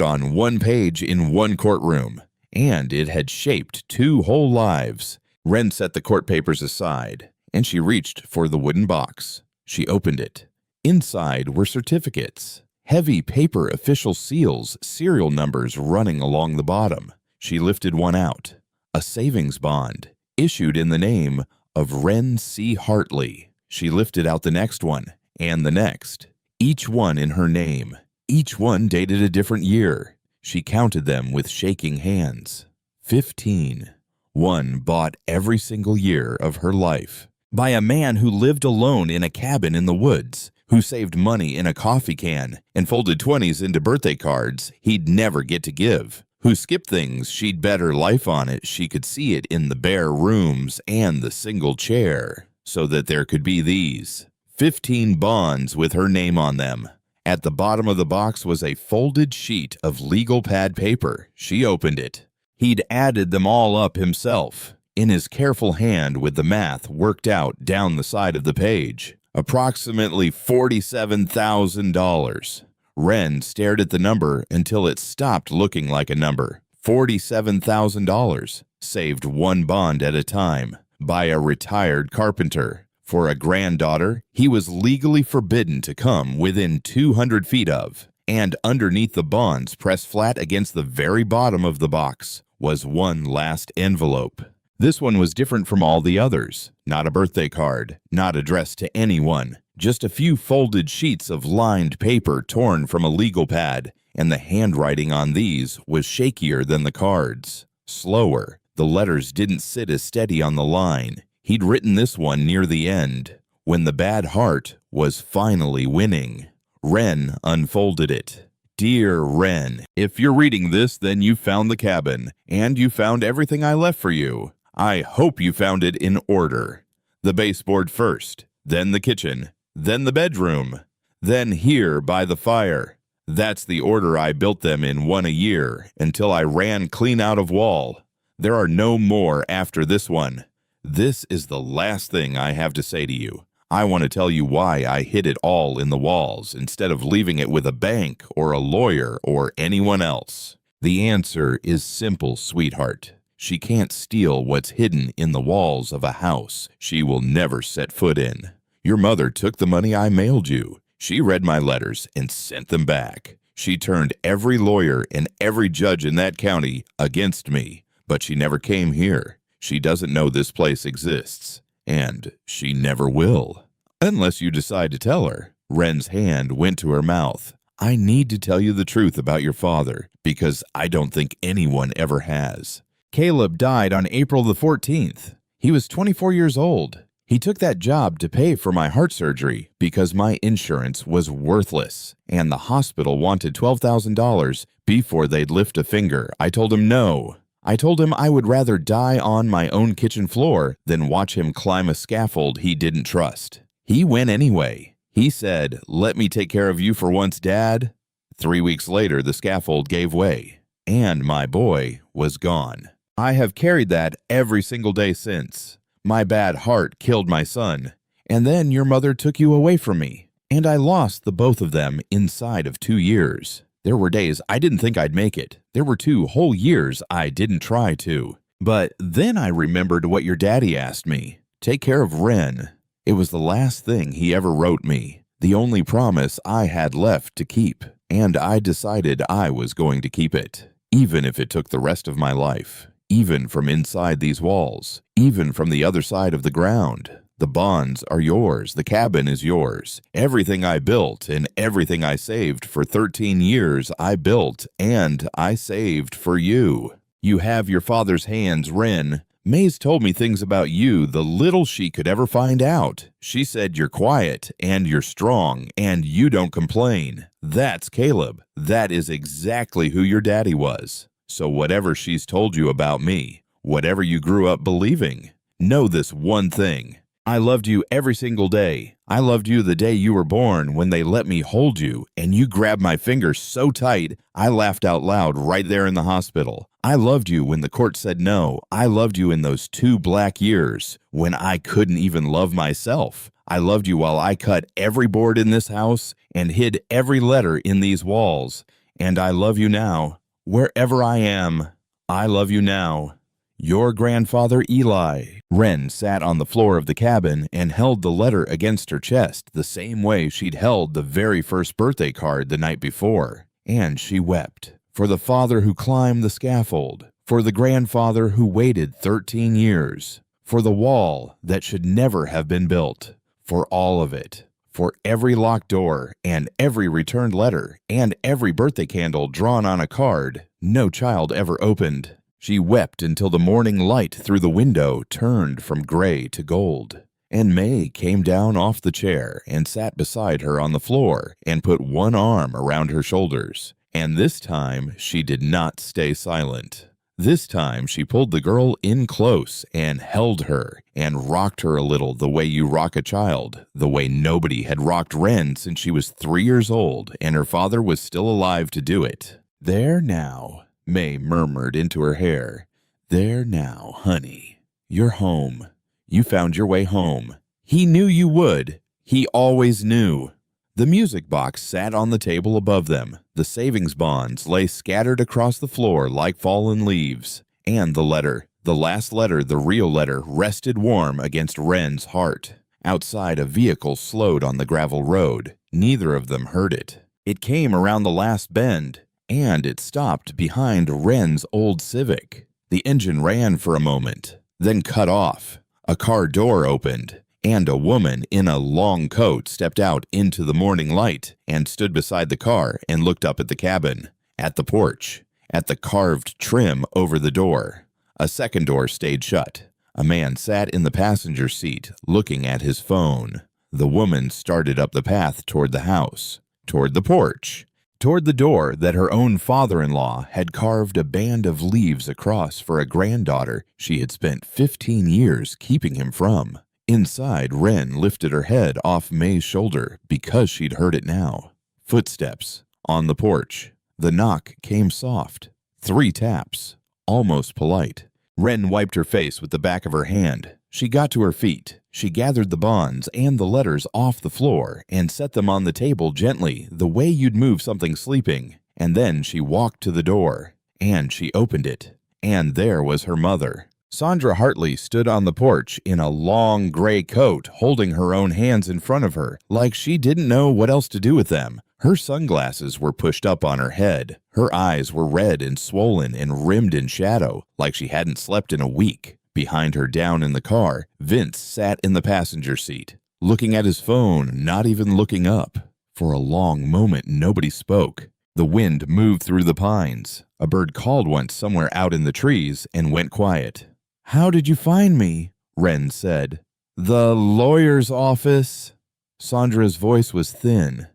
S1: on 1 page in 1 courtroom, and it had shaped 2 whole lives. Wren set the court papers aside, and she reached for the wooden box. She opened it. Inside were certificates, heavy paper official seals, serial numbers running along the bottom. She lifted one out, a savings bond, issued in the name of Wren C. Hartley. She lifted out the next one, and the next, each one in her name. Each one dated a different year. She counted them with shaking hands. 15. One bought every single year of her life. By a man who lived alone in a cabin in the woods, who saved money in a coffee can and folded 20s into birthday cards he'd never get to give, who skipped things she'd bet her life on it she could see it in the bare rooms and the single chair, so that there could be these 15 bonds with her name on them. At the bottom of the box was a folded sheet of legal pad paper. She opened it. He'd added them all up himself, in his careful hand with the math worked out down the side of the page. Approximately $47,000. Wren stared at the number until it stopped looking like a number. $47,000, saved one bond at a time, by a retired carpenter. For a granddaughter he was legally forbidden to come within 200 feet of. And underneath the bonds, pressed flat against the very bottom of the box, was one last envelope. This one was different from all the others. Not a birthday card, not addressed to anyone. Just a few folded sheets of lined paper torn from a legal pad, and the handwriting on these was shakier than the cards. Slower. The letters didn't sit as steady on the line. He'd written this one near the end, when the bad heart was finally winning. Wren unfolded it. Dear Wren, if you're reading this, then you found the cabin, and you found everything I left for you. I hope you found it in order. The baseboard first, then the kitchen, then the bedroom, then here by the fire. That's the order I built them in 1 a year, until I ran clean out of wall. There are no more after this one. This is the last thing I have to say to you. I want to tell you why I hid it all in the walls instead of leaving it with a bank or a lawyer or anyone else. The answer is simple, sweetheart. She can't steal what's hidden in the walls of a house she will never set foot in. Your mother took the money I mailed you. She read my letters and sent them back. She turned every lawyer and every judge in that county against me, but she never came here. She doesn't know this place exists, and she never will. Unless you decide to tell her. Wren's hand went to her mouth. I need to tell you the truth about your father, because I don't think anyone ever has. Caleb died on April the 14th. He was 24 years old. He took that job to pay for my heart surgery because my insurance was worthless, and the hospital wanted $12,000 before they'd lift a finger. I told him no. I told him I would rather die on my own kitchen floor than watch him climb a scaffold he didn't trust. He went anyway. He said, "Let me take care of you for once, Dad." 3 weeks later, the scaffold gave way, and my boy was gone. I have carried that every single day since. My bad heart killed my son, and then your mother took you away from me, and I lost the both of them inside of 2 years. There were days I didn't think I'd make it. There were 2 whole years I didn't try to. But then I remembered what your daddy asked me. Take care of Wren. It was the last thing he ever wrote me, the only promise I had left to keep, and I decided I was going to keep it, even if it took the rest of my life, even from inside these walls, even from the other side of the ground. The bonds are yours. The cabin is yours. Everything I built and everything I saved for 13 years I built and I saved for you. You have your father's hands, Wren. Maze told me things about you the little she could ever find out. She said you're quiet and you're strong and you don't complain. That's Caleb. That is exactly who your daddy was. So whatever she's told you about me, whatever you grew up believing, know this one thing. I loved you every single day. I loved you the day you were born when they let me hold you and you grabbed my finger so tight I laughed out loud right there in the hospital. I loved you when the court said no. I loved you in those 2 black years when I couldn't even love myself. I loved you while I cut every board in this house and hid every letter in these walls. And I love you now. Wherever I am, I love you now. Your grandfather, Eli. Wren sat on the floor of the cabin and held the letter against her chest the same way she'd held the very first birthday card the night before. And she wept. For the father who climbed the scaffold. For the grandfather who waited 13 years. For the wall that should never have been built. For all of it. For every locked door and every returned letter and every birthday candle drawn on a card no child ever opened. She wept until the morning light through the window turned from gray to gold. And May came down off the chair and sat beside her on the floor and put one arm around her shoulders. And this time she did not stay silent. This time she pulled the girl in close and held her and rocked her a little the way you rock a child, the way nobody had rocked Wren since she was 3 years old and her father was still alive to do it. "There now," May murmured into her hair. "There now, honey. You're home. You found your way home. He knew you would. He always knew." The music box sat on the table above them. The savings bonds lay scattered across the floor like fallen leaves. And the letter, the last letter, the real letter, rested warm against Wren's heart. Outside, a vehicle slowed on the gravel road. Neither of them heard it. It came around the last bend, and it stopped behind Wren's old Civic. The engine ran for a moment, then cut off. A car door opened, and a woman in a long coat stepped out into the morning light and stood beside the car and looked up at the cabin, at the porch, at the carved trim over the door. A second door stayed shut. A man sat in the passenger seat looking at his phone. The woman started up the path toward the house, toward the porch, toward the door that her own father-in-law had carved a band of leaves across for a granddaughter she had spent 15 years keeping him from. Inside, Wren lifted her head off May's shoulder because she'd heard it now. Footsteps on the porch. The knock came soft. 3 taps, almost polite. Wren wiped her face with the back of her hand. She got to her feet. She gathered the bonds and the letters off the floor and set them on the table gently, the way you'd move something sleeping. And then she walked to the door, and she opened it. And there was her mother. Sandra Hartley stood on the porch in a long gray coat, holding her own hands in front of her, like she didn't know what else to do with them. Her sunglasses were pushed up on her head. Her eyes were red and swollen and rimmed in shadow, like she hadn't slept in a week. Behind her down in the car, Vince sat in the passenger seat, looking at his phone, not even looking up. For a long moment, nobody spoke. The wind moved through the pines. A bird called once somewhere out in the trees and went quiet. "How did you find me?" Wren said. "The lawyer's office." Sandra's voice was thin.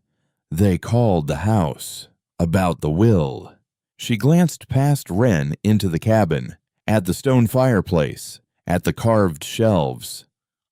S1: "They called the house about the will." She glanced past Wren into the cabin, at the stone fireplace, at the carved shelves.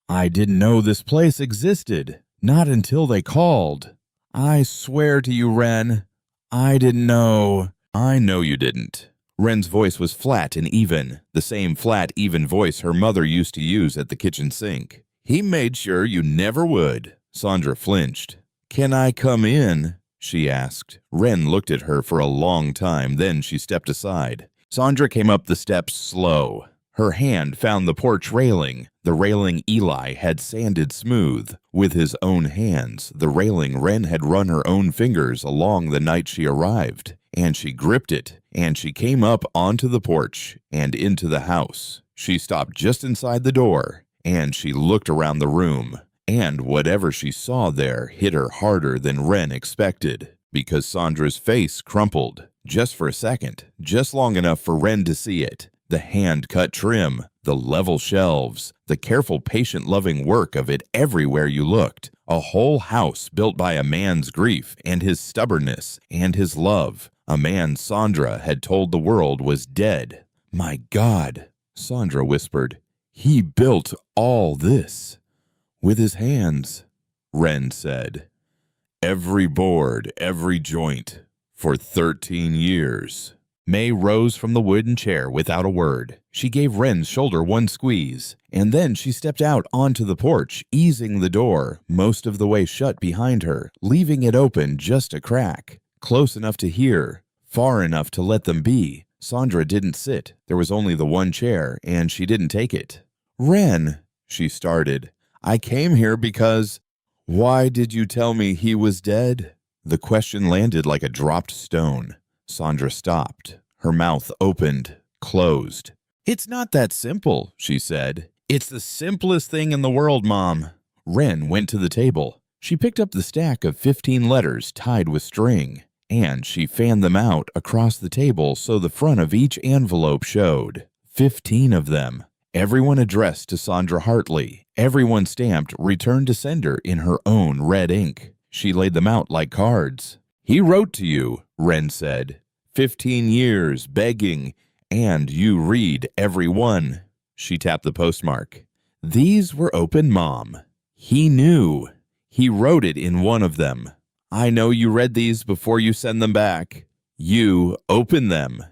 S1: "I didn't know this place existed, not until they called. I swear to you, Wren, I didn't know." "I know you didn't." Wren's voice was flat and even, the same flat, even voice her mother used to use at the kitchen sink. "He made sure you never would." Sandra flinched. "Can I come in?" she asked. Wren looked at her for a long time, then she stepped aside. Sandra came up the steps slow. Her hand found the porch railing, the railing Eli had sanded smooth. With his own hands, the railing Wren had run her own fingers along the night she arrived. And she gripped it, and she came up onto the porch and into the house. She stopped just inside the door, and she looked around the room. And whatever she saw there hit her harder than Wren expected, because Sandra's face crumpled, just for a second, just long enough for Wren to see it. The hand-cut trim, the level shelves, the careful, patient, loving work of it everywhere you looked. A whole house built by a man's grief and his stubbornness and his love. A man Sandra had told the world was dead. "My God," Sandra whispered. "He built all this with his hands," Wren said. "Every board, every joint, for 13 years. May rose from the wooden chair without a word. She gave Wren's shoulder one squeeze, and then she stepped out onto the porch, easing the door most of the way shut behind her, leaving it open just a crack, close enough to hear, far enough to let them be. Sandra didn't sit. There was only the one chair, and she didn't take it. "Wren," she started, "I came here because—" "Why did you tell me he was dead?" The question landed like a dropped stone. Sandra stopped. Her mouth opened, closed. "It's not that simple," she said. "It's the simplest thing in the world, Mom." Wren went to the table. She picked up the stack of 15 letters tied with string, and she fanned them out across the table so the front of each envelope showed. 15 of them. Everyone addressed to Sandra Hartley. Everyone stamped "Return to Sender" in her own red ink. She laid them out like cards. "He wrote to you," Wren said. 15 years begging, And you read every one. She tapped the postmark. These were open, Mom. He knew. He wrote it in one of them. I know you read these before you send them back. You open them.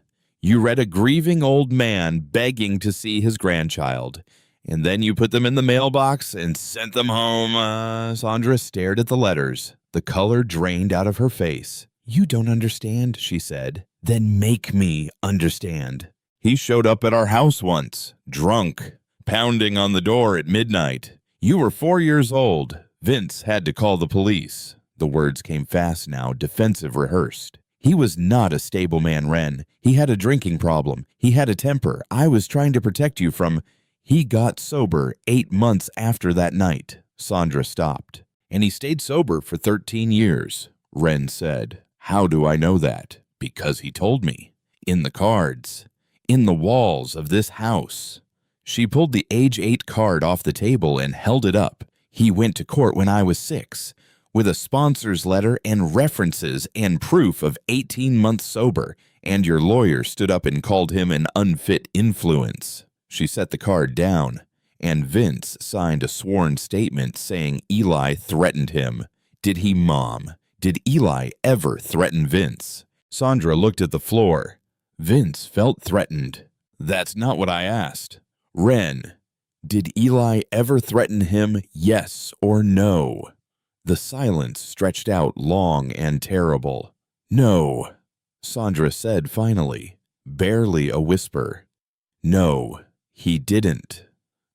S1: You read a grieving old man begging to see his grandchild. And then you put them in the mailbox and sent them home. Sandra stared at the letters. The color drained out of her face. You don't understand, she said. Then make me understand. He showed up at our house once, drunk, pounding on the door at midnight. You were 4 years old. Vince had to call the police. The words came fast now, defensive rehearsed. He was not a stable man, Wren. He had a drinking problem. He had a temper. I was trying to protect you from... He got sober 8 months after that night. Sandra stopped. And he stayed sober for 13 years, Wren said. How do I know that? Because he told me. In the cards. In the walls of this house. She pulled the age 8 card off the table and held it up. He went to court when I was 6, with a sponsor's letter and references and proof of 18 months sober, and your lawyer stood up and called him an unfit influence. She set the card down, and Vince signed a sworn statement saying Eli threatened him. Did he, Mom? Did Eli ever threaten Vince? Sandra looked at the floor. Vince felt threatened. That's not what I asked. Wren, did Eli ever threaten him, yes or no? The silence stretched out long and terrible. No, Sandra said finally, barely a whisper. No, he didn't.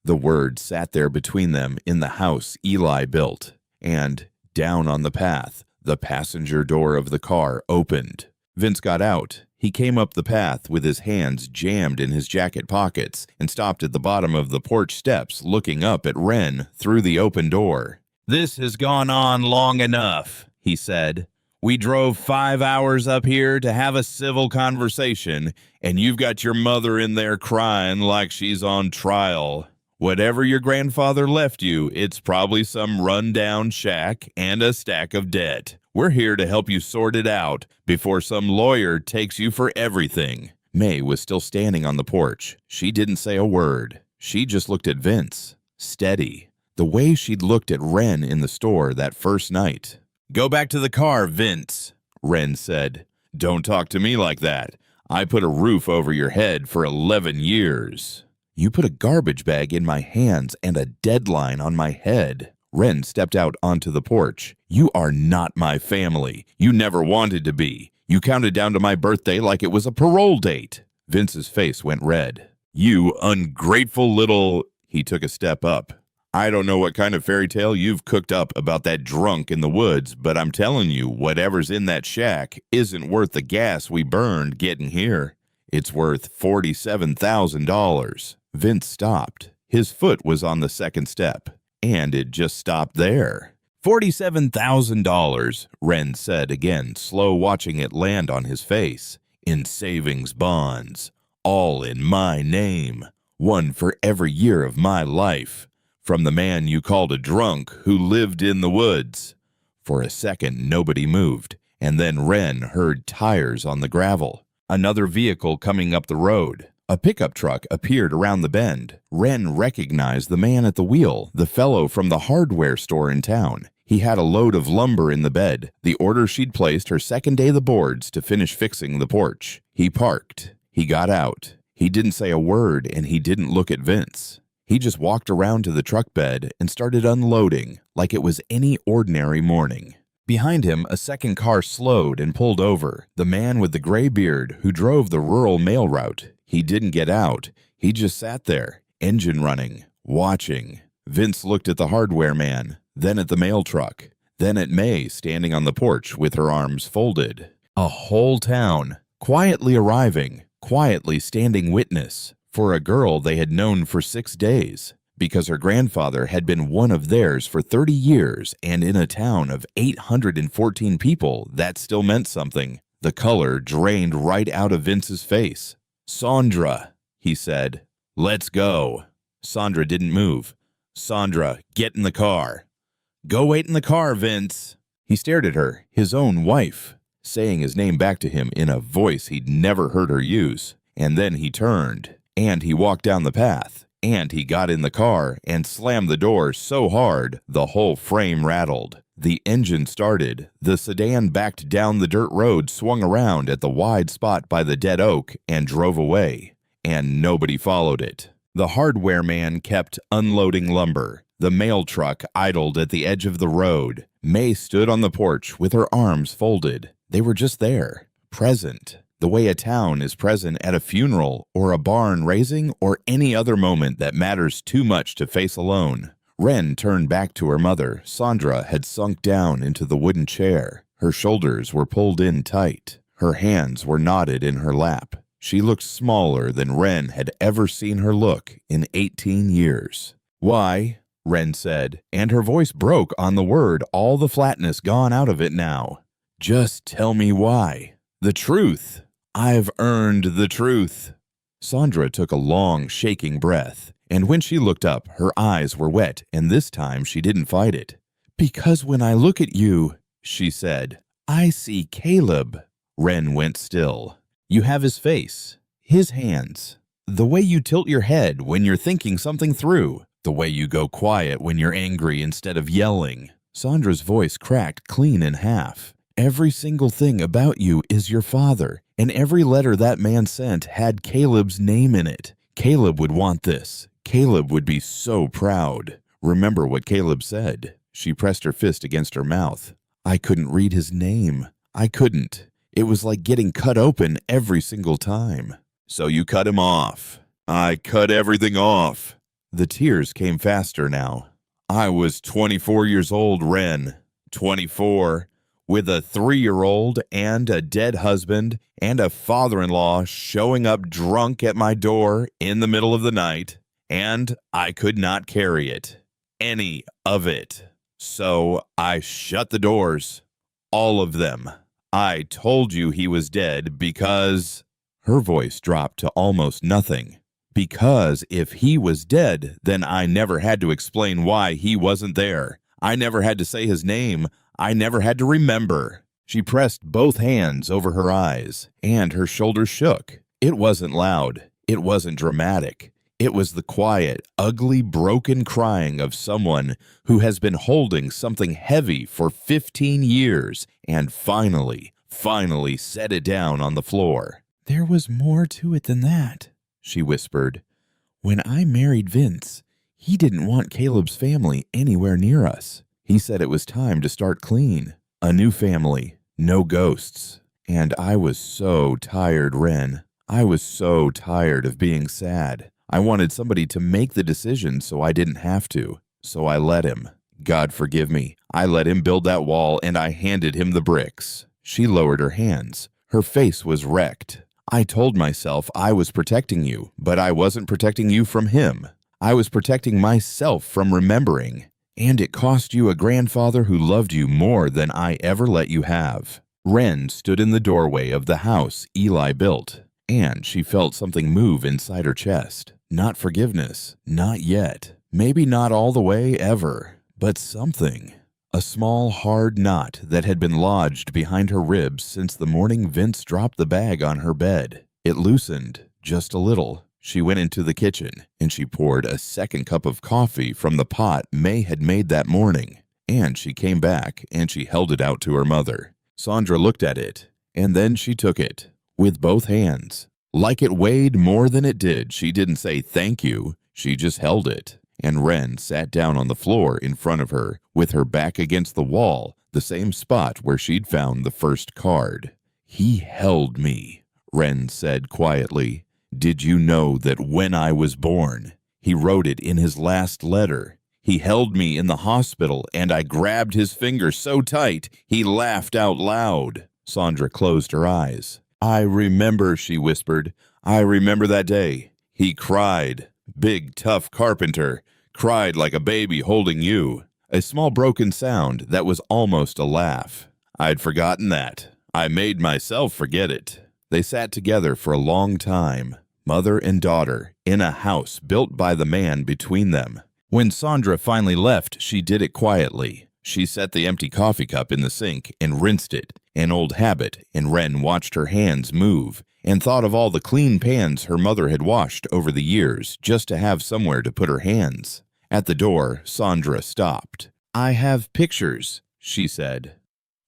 S1: The words sat there between them in the house Eli built, and down on the path, the passenger door of the car opened. Vince got out. He came up the path with his hands jammed in his jacket pockets and stopped at the bottom of the porch steps looking up at Wren through the open door. This has gone on long enough, he said. We drove 5 hours up here to have a civil conversation, and you've got your mother in there crying like she's on trial. Whatever your grandfather left you, it's probably some run-down shack and a stack of debt. We're here to help you sort it out before some lawyer takes you for everything. May was still standing on the porch. She didn't say a word. She just looked at Vince, steady, the way she'd looked at Wren in the store that first night. Go back to the car, Vince, Wren said. Don't talk to me like that. I put a roof over your head for 11 years. You put a garbage bag in my hands and a deadline on my head. Wren stepped out onto the porch. You are not my family. You never wanted to be. You counted down to my birthday like it was a parole date. Vince's face went red. You ungrateful little... He took a step up. I don't know what kind of fairy tale you've cooked up about that drunk in the woods, but I'm telling you, whatever's in that shack isn't worth the gas we burned getting here. It's worth $47,000. Vince stopped. His foot was on the second step, and it just stopped there. $47,000, Wren said again, slow watching it land on his face. In savings bonds, all in my name, one for every year of my life. From the man you called a drunk who lived in the woods. For a second, nobody moved, and then Wren heard tires on the gravel. Another vehicle coming up the road. A pickup truck appeared around the bend. Wren recognized the man at the wheel, the fellow from the hardware store in town. He had a load of lumber in the bed, the order she'd placed her second day the boards to finish fixing the porch. He parked. He got out. He didn't say a word, and he didn't look at Vince. He just walked around to the truck bed and started unloading like it was any ordinary morning. Behind him, a second car slowed and pulled over. The man with the gray beard who drove the rural mail route. He didn't get out. He just sat there, engine running, watching. Vince looked at the hardware man, then at the mail truck, then at May standing on the porch with her arms folded. A whole town, quietly arriving, quietly standing witness. For a girl they had known for 6 days, because her grandfather had been one of theirs for 30 years, and in a town of 814 people, that still meant something. The color drained right out of Vince's face. Sandra, he said, let's go. Sandra didn't move. Sandra, get in the car. Go wait in the car, Vince. He stared at her, his own wife, saying his name back to him in a voice he'd never heard her use. and then he turned, and he walked down the path, and he got in the car and slammed the door so hard the whole frame rattled. The engine started, the sedan backed down the dirt road, swung around at the wide spot by the dead oak, and drove away. And nobody followed it. The hardware man kept unloading lumber. The mail truck idled at the edge of the road. May stood on the porch with her arms folded. They were just there, present, the way a town is present at a funeral or a barn raising or any other moment that matters too much to face alone. Wren turned back to her mother. Sandra had sunk down into the wooden chair. Her shoulders were pulled in tight. Her hands were knotted in her lap. She looked smaller than Wren had ever seen her look in 18 years. "Why?" Wren said, and her voice broke on the word, all the flatness gone out of it now. "Just tell me why. The truth. I've earned the truth." Sandra took a long, shaking breath, and when she looked up, her eyes were wet, and this time she didn't fight it. "Because when I look at you," she said, "I see Caleb." Wren went still. "You have his face, his hands, the way you tilt your head when you're thinking something through, the way you go quiet when you're angry instead of yelling." Sandra's voice cracked clean in half. "Every single thing about you is your father, and every letter that man sent had Caleb's name in it. Caleb would want this. Caleb would be so proud. Remember what Caleb said." She pressed her fist against her mouth. "I couldn't read his name. I couldn't. It was like getting cut open every single time." "So you cut him off." "I cut everything off." The tears came faster now. "I was 24 years old, Wren. 24. With a 3-year-old and a dead husband and a father-in-law showing up drunk at my door in the middle of the night, and I could not carry it. Any of it. So I shut the doors. All of them. I told you he was dead because—" Her voice dropped to almost nothing. "Because if he was dead, then I never had to explain why he wasn't there. I never had to say his name. I never had to remember." She pressed both hands over her eyes, and her shoulders shook. It wasn't loud. It wasn't dramatic. It was the quiet, ugly, broken crying of someone who has been holding something heavy for 15 years and finally set it down on the floor. "There was more to it than that," she whispered. "When I married Vince, he didn't want Caleb's family anywhere near us. He said it was time to start clean. A new family, no ghosts. And I was so tired, Wren. I was so tired of being sad. I wanted somebody to make the decision so I didn't have to. So I let him. God forgive me. I let him build that wall and I handed him the bricks." She lowered her hands. Her face was wrecked. "I told myself I was protecting you, but I wasn't protecting you from him. I was protecting myself from remembering. And it cost you a grandfather who loved you more than I ever let you have." Wren stood in the doorway of the house Eli built, and she felt something move inside her chest. Not forgiveness, not yet. Maybe not all the way ever, but something. A small, hard knot that had been lodged behind her ribs since the morning Vince dropped the bag on her bed. It loosened, just a little. She went into the kitchen, and she poured a second cup of coffee from the pot May had made that morning. And she came back, and she held it out to her mother. Sandra looked at it, and then she took it, with both hands. Like it weighed more than it did, she didn't say thank you, she just held it. And Wren sat down on the floor in front of her, with her back against the wall, the same spot where she'd found the first card. "He held me," Wren said quietly. "Did you know that when I was born, he wrote it in his last letter? He held me in the hospital, and I grabbed his finger so tight, he laughed out loud." Sandra closed her eyes. "I remember," she whispered. "I remember that day. He cried. Big, tough carpenter. Cried like a baby holding you." A small broken sound that was almost a laugh. "I'd forgotten that. I made myself forget it." They sat together for a long time, mother and daughter, in a house built by the man between them. When Sandra finally left, she did it quietly. She set the empty coffee cup in the sink and rinsed it, an old habit, and Wren watched her hands move and thought of all the clean pans her mother had washed over the years just to have somewhere to put her hands. At the door, Sandra stopped. "I have pictures," she said,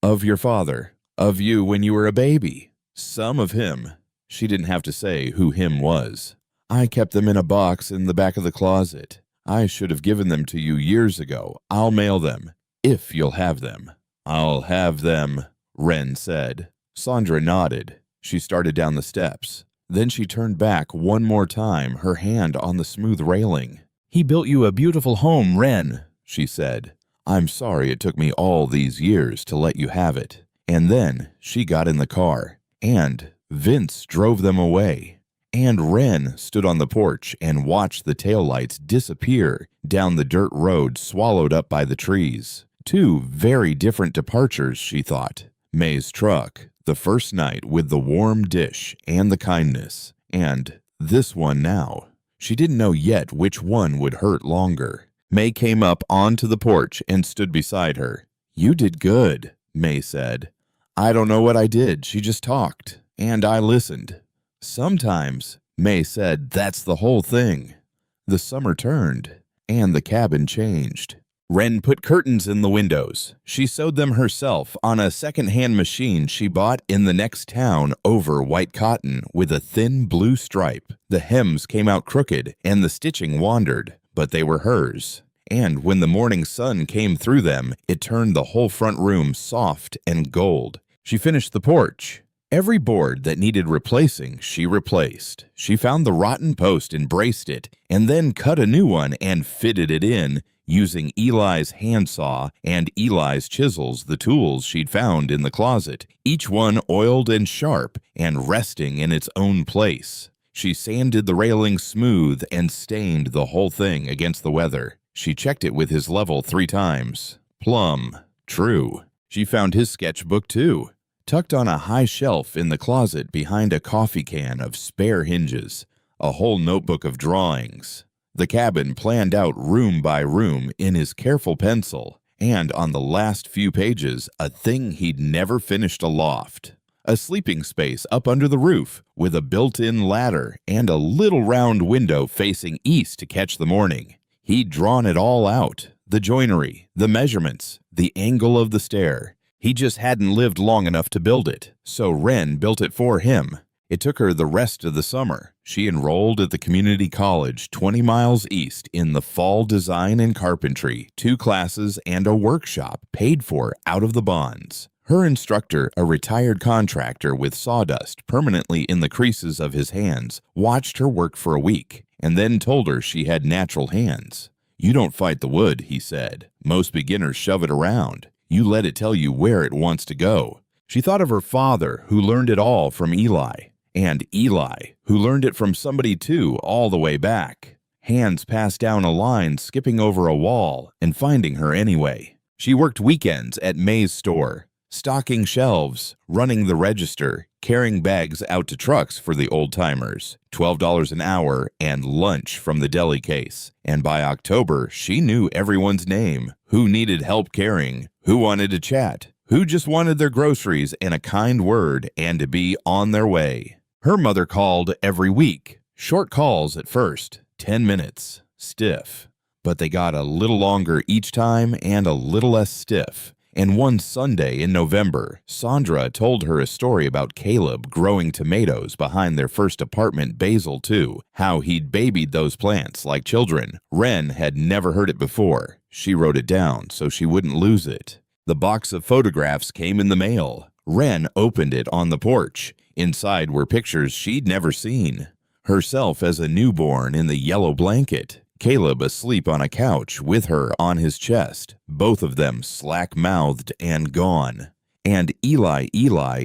S1: "of your father, of you when you were a baby. Some of him." She didn't have to say who him was. "I kept them in a box in the back of the closet. I should have given them to you years ago. I'll mail them, if you'll have them." "I'll have them," Wren said. Sandra nodded. She started down the steps. Then she turned back one more time, her hand on the smooth railing. "He built you a beautiful home, Wren," she said. "I'm sorry it took me all these years to let you have it." And then she got in the car, and Vince drove them away. And Wren stood on the porch and watched the taillights disappear down the dirt road swallowed up by the trees. Two very different departures, she thought. May's truck, the first night with the warm dish and the kindness, and this one now. She didn't know yet which one would hurt longer. May came up onto the porch and stood beside her. "You did good," May said. "I don't know what I did. She just talked, and I listened." "Sometimes," May said, "that's the whole thing." The summer turned, and the cabin changed. Wren put curtains in the windows. She sewed them herself on a second-hand machine she bought in the next town over white cotton with a thin blue stripe. The hems came out crooked, and the stitching wandered, but they were hers. And when the morning sun came through them, it turned the whole front room soft and gold. She finished the porch. Every board that needed replacing, she replaced. She found the rotten post and braced it, and then cut a new one and fitted it in, using Eli's handsaw and Eli's chisels, the tools she'd found in the closet, each one oiled and sharp and resting in its own place. She sanded the railing smooth and stained the whole thing against the weather. She checked it with his level 3 times. Plumb. True. She found his sketchbook, too, tucked on a high shelf in the closet behind a coffee can of spare hinges, a whole notebook of drawings. The cabin planned out room by room in his careful pencil, and on the last few pages, a thing he'd never finished aloft. A sleeping space up under the roof with a built-in ladder and a little round window facing east to catch the morning. He'd drawn it all out, the joinery, the measurements, the angle of the stair. He just hadn't lived long enough to build it, so Wren built it for him. It took her the rest of the summer. She enrolled at the community college 20 miles east in the fall design and carpentry, 2 classes, and a workshop paid for out of the bonds. Her instructor, a retired contractor with sawdust permanently in the creases of his hands, watched her work for a week and then told her she had natural hands. "You don't fight the wood," he said. "Most beginners shove it around. You let it tell you where it wants to go." She thought of her father, who learned it all from Eli, and Eli, who learned it from somebody too all the way back. Hands passed down a line, skipping over a wall and finding her anyway. She worked weekends at May's store, stocking shelves, running the register, carrying bags out to trucks for the old-timers, $12 an hour, and lunch from the deli case. And by October, she knew everyone's name, who needed help carrying, who wanted to chat, who just wanted their groceries and a kind word and to be on their way. Her mother called every week. Short calls at first, 10 minutes, stiff. But they got a little longer each time and a little less stiff. And one Sunday in November, Sandra told her a story about Caleb growing tomatoes behind their first apartment, Basil 2, how he'd babied those plants like children. Wren had never heard it before. She wrote it down so she wouldn't lose it. The box of photographs came in the mail. Wren opened it on the porch. Inside were pictures she'd never seen. Herself as a newborn in the yellow blanket. Caleb asleep on a couch with her on his chest, both of them slack-mouthed and gone. And Eli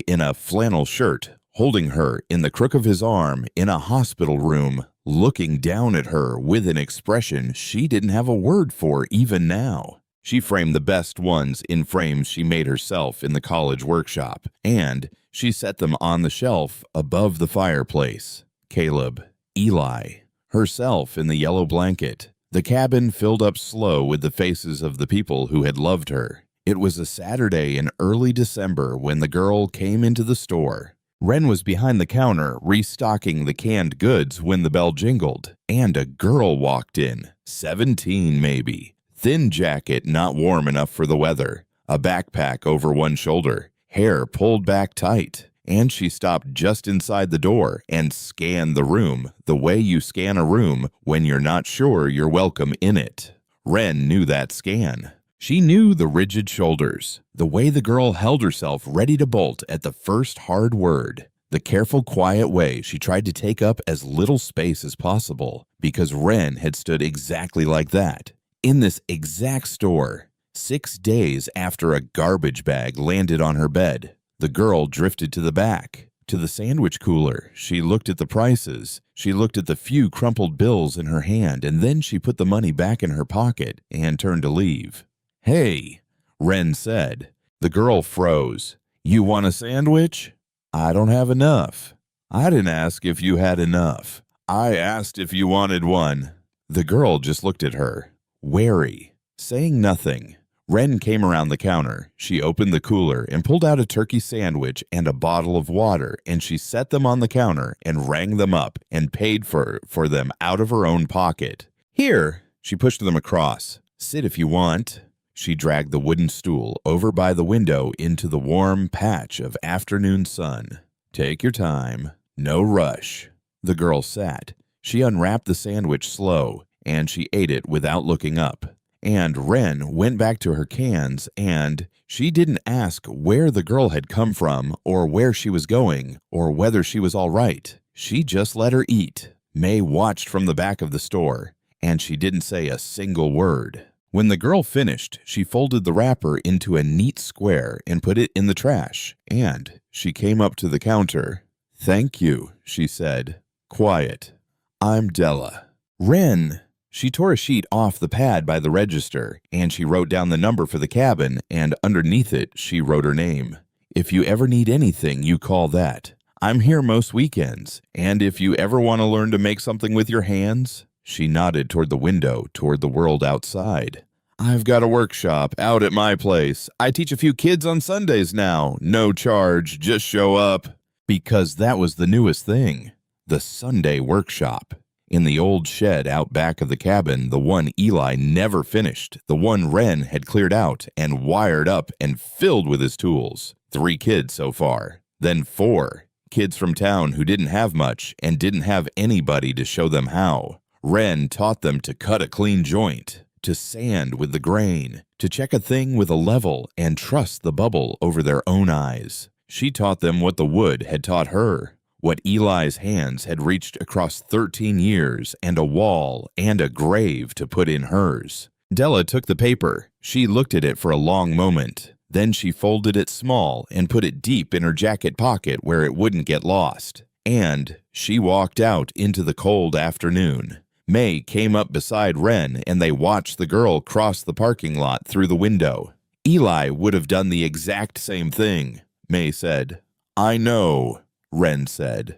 S1: in a flannel shirt, holding her in the crook of his arm in a hospital room, looking down at her with an expression she didn't have a word for even now. She framed the best ones in frames she made herself in the college workshop, and she set them on the shelf above the fireplace. Caleb, Eli, herself in the yellow blanket. The cabin filled up slow with the faces of the people who had loved her. It was a Saturday in early December when the girl came into the store. Wren was behind the counter restocking the canned goods when the bell jingled, and a girl walked in, 17 maybe. Thin jacket not warm enough for the weather, a backpack over one shoulder, hair pulled back tight, and she stopped just inside the door and scanned the room the way you scan a room when you're not sure you're welcome in it. Wren knew that scan. She knew the rigid shoulders, the way the girl held herself ready to bolt at the first hard word, the careful, quiet way she tried to take up as little space as possible, because Wren had stood exactly like that, in this exact store, 6 days after a garbage bag landed on her bed. The girl drifted to the back, to the sandwich cooler. She looked at the prices. She looked at the few crumpled bills in her hand, and then she put the money back in her pocket and turned to leave. "Hey," Wren said. The girl froze. "You want a sandwich?" "I don't have enough." "I didn't ask if you had enough. I asked if you wanted one." The girl just looked at her, wary, saying nothing. Wren came around the counter. She opened the cooler and pulled out a turkey sandwich and a bottle of water, and she set them on the counter and rang them up and paid for them out of her own pocket. "Here," she pushed them across. "Sit if you want." She dragged the wooden stool over by the window into the warm patch of afternoon sun. "Take your time. No rush." The girl sat. She unwrapped the sandwich slow, and she ate it without looking up. And Wren went back to her cans, and she didn't ask where the girl had come from or where she was going or whether she was all right. She just let her eat. May watched from the back of the store, and she didn't say a single word. When the girl finished, she folded the wrapper into a neat square and put it in the trash, and she came up to the counter. "Thank you," she said. Quiet. "I'm Della." "Wren." She tore a sheet off the pad by the register, and she wrote down the number for the cabin, and underneath it, she wrote her name. "If you ever need anything, you call that. I'm here most weekends, and if you ever want to learn to make something with your hands." She nodded toward the window, toward the world outside. "I've got a workshop out at my place. I teach a few kids on Sundays now. No charge, just show up." Because that was the newest thing, the Sunday workshop. In the old shed out back of the cabin, the one Eli never finished, the one Wren had cleared out and wired up and filled with his tools. 3 kids so far. Then 4. Kids from town who didn't have much and didn't have anybody to show them how. Wren taught them to cut a clean joint, to sand with the grain, to check a thing with a level and trust the bubble over their own eyes. She taught them what the wood had taught her, what Eli's hands had reached across 13 years and a wall and a grave to put in hers. Della took the paper. She looked at it for a long moment. Then she folded it small and put it deep in her jacket pocket where it wouldn't get lost. And she walked out into the cold afternoon. May came up beside Wren, and they watched the girl cross the parking lot through the window. "Eli would have done the exact same thing," May said. "I know," Wren said.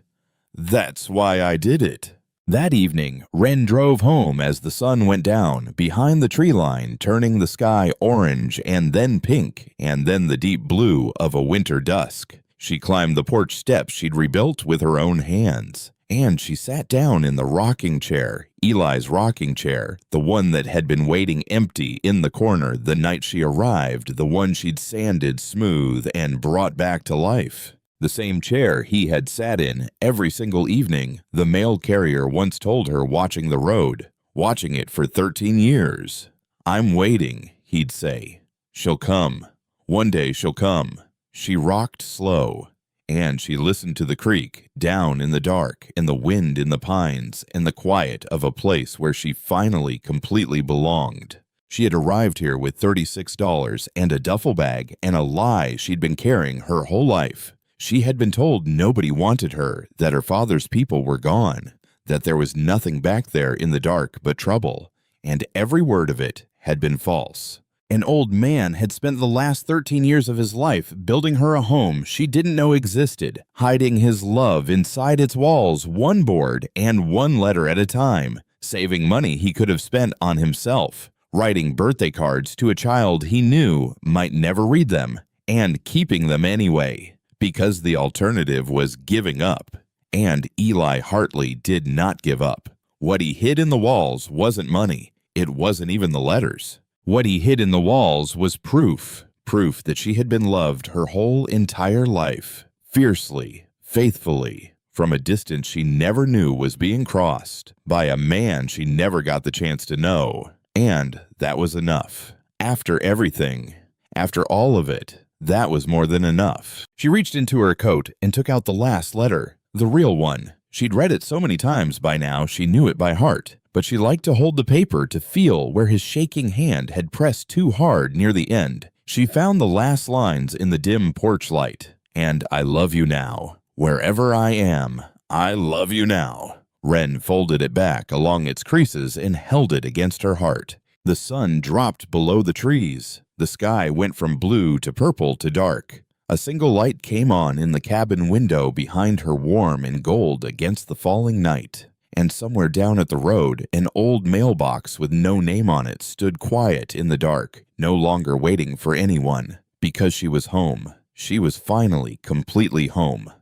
S1: "That's why I did it." That evening, Wren drove home as the sun went down, behind the tree line, turning the sky orange and then pink and then the deep blue of a winter dusk. She climbed the porch steps she'd rebuilt with her own hands. And she sat down in the rocking chair, Eli's rocking chair, the one that had been waiting empty in the corner the night she arrived, the one she'd sanded smooth and brought back to life. The same chair he had sat in every single evening, the mail carrier once told her watching the road, watching it for 13 years. "I'm waiting," he'd say. "She'll come. One day she'll come." She rocked slow. And she listened to the creek, down in the dark, and the wind in the pines, and the quiet of a place where she finally completely belonged. She had arrived here with $36 and a duffel bag and a lie she'd been carrying her whole life. She had been told nobody wanted her, that her father's people were gone, that there was nothing back there in the dark but trouble, and every word of it had been false. An old man had spent the last 13 years of his life building her a home she didn't know existed, hiding his love inside its walls, one board and one letter at a time, saving money he could have spent on himself, writing birthday cards to a child he knew might never read them, and keeping them anyway. because the alternative was giving up. And Eli Hartley did not give up. What he hid in the walls wasn't money. It wasn't even the letters. What he hid in the walls was proof that she had been loved her whole entire life, fiercely, faithfully, from a distance she never knew was being crossed, by a man she never got the chance to know. And that was enough. After everything, after all of it, that was more than enough. She reached into her coat and took out the last letter, the real one. She'd read it so many times by now she knew it by heart, but she liked to hold the paper to feel where his shaking hand had pressed too hard near the end. She found the last lines in the dim porch light. And I love you now. Wherever I am, I love you now. Wren folded it back along its creases and held it against her heart. The sun dropped below the trees. The sky went from blue to purple to dark. A single light came on in the cabin window behind her, warm and gold against the falling night. And somewhere down at the road, an old mailbox with no name on it stood quiet in the dark, no longer waiting for anyone. Because she was home. She was finally completely home.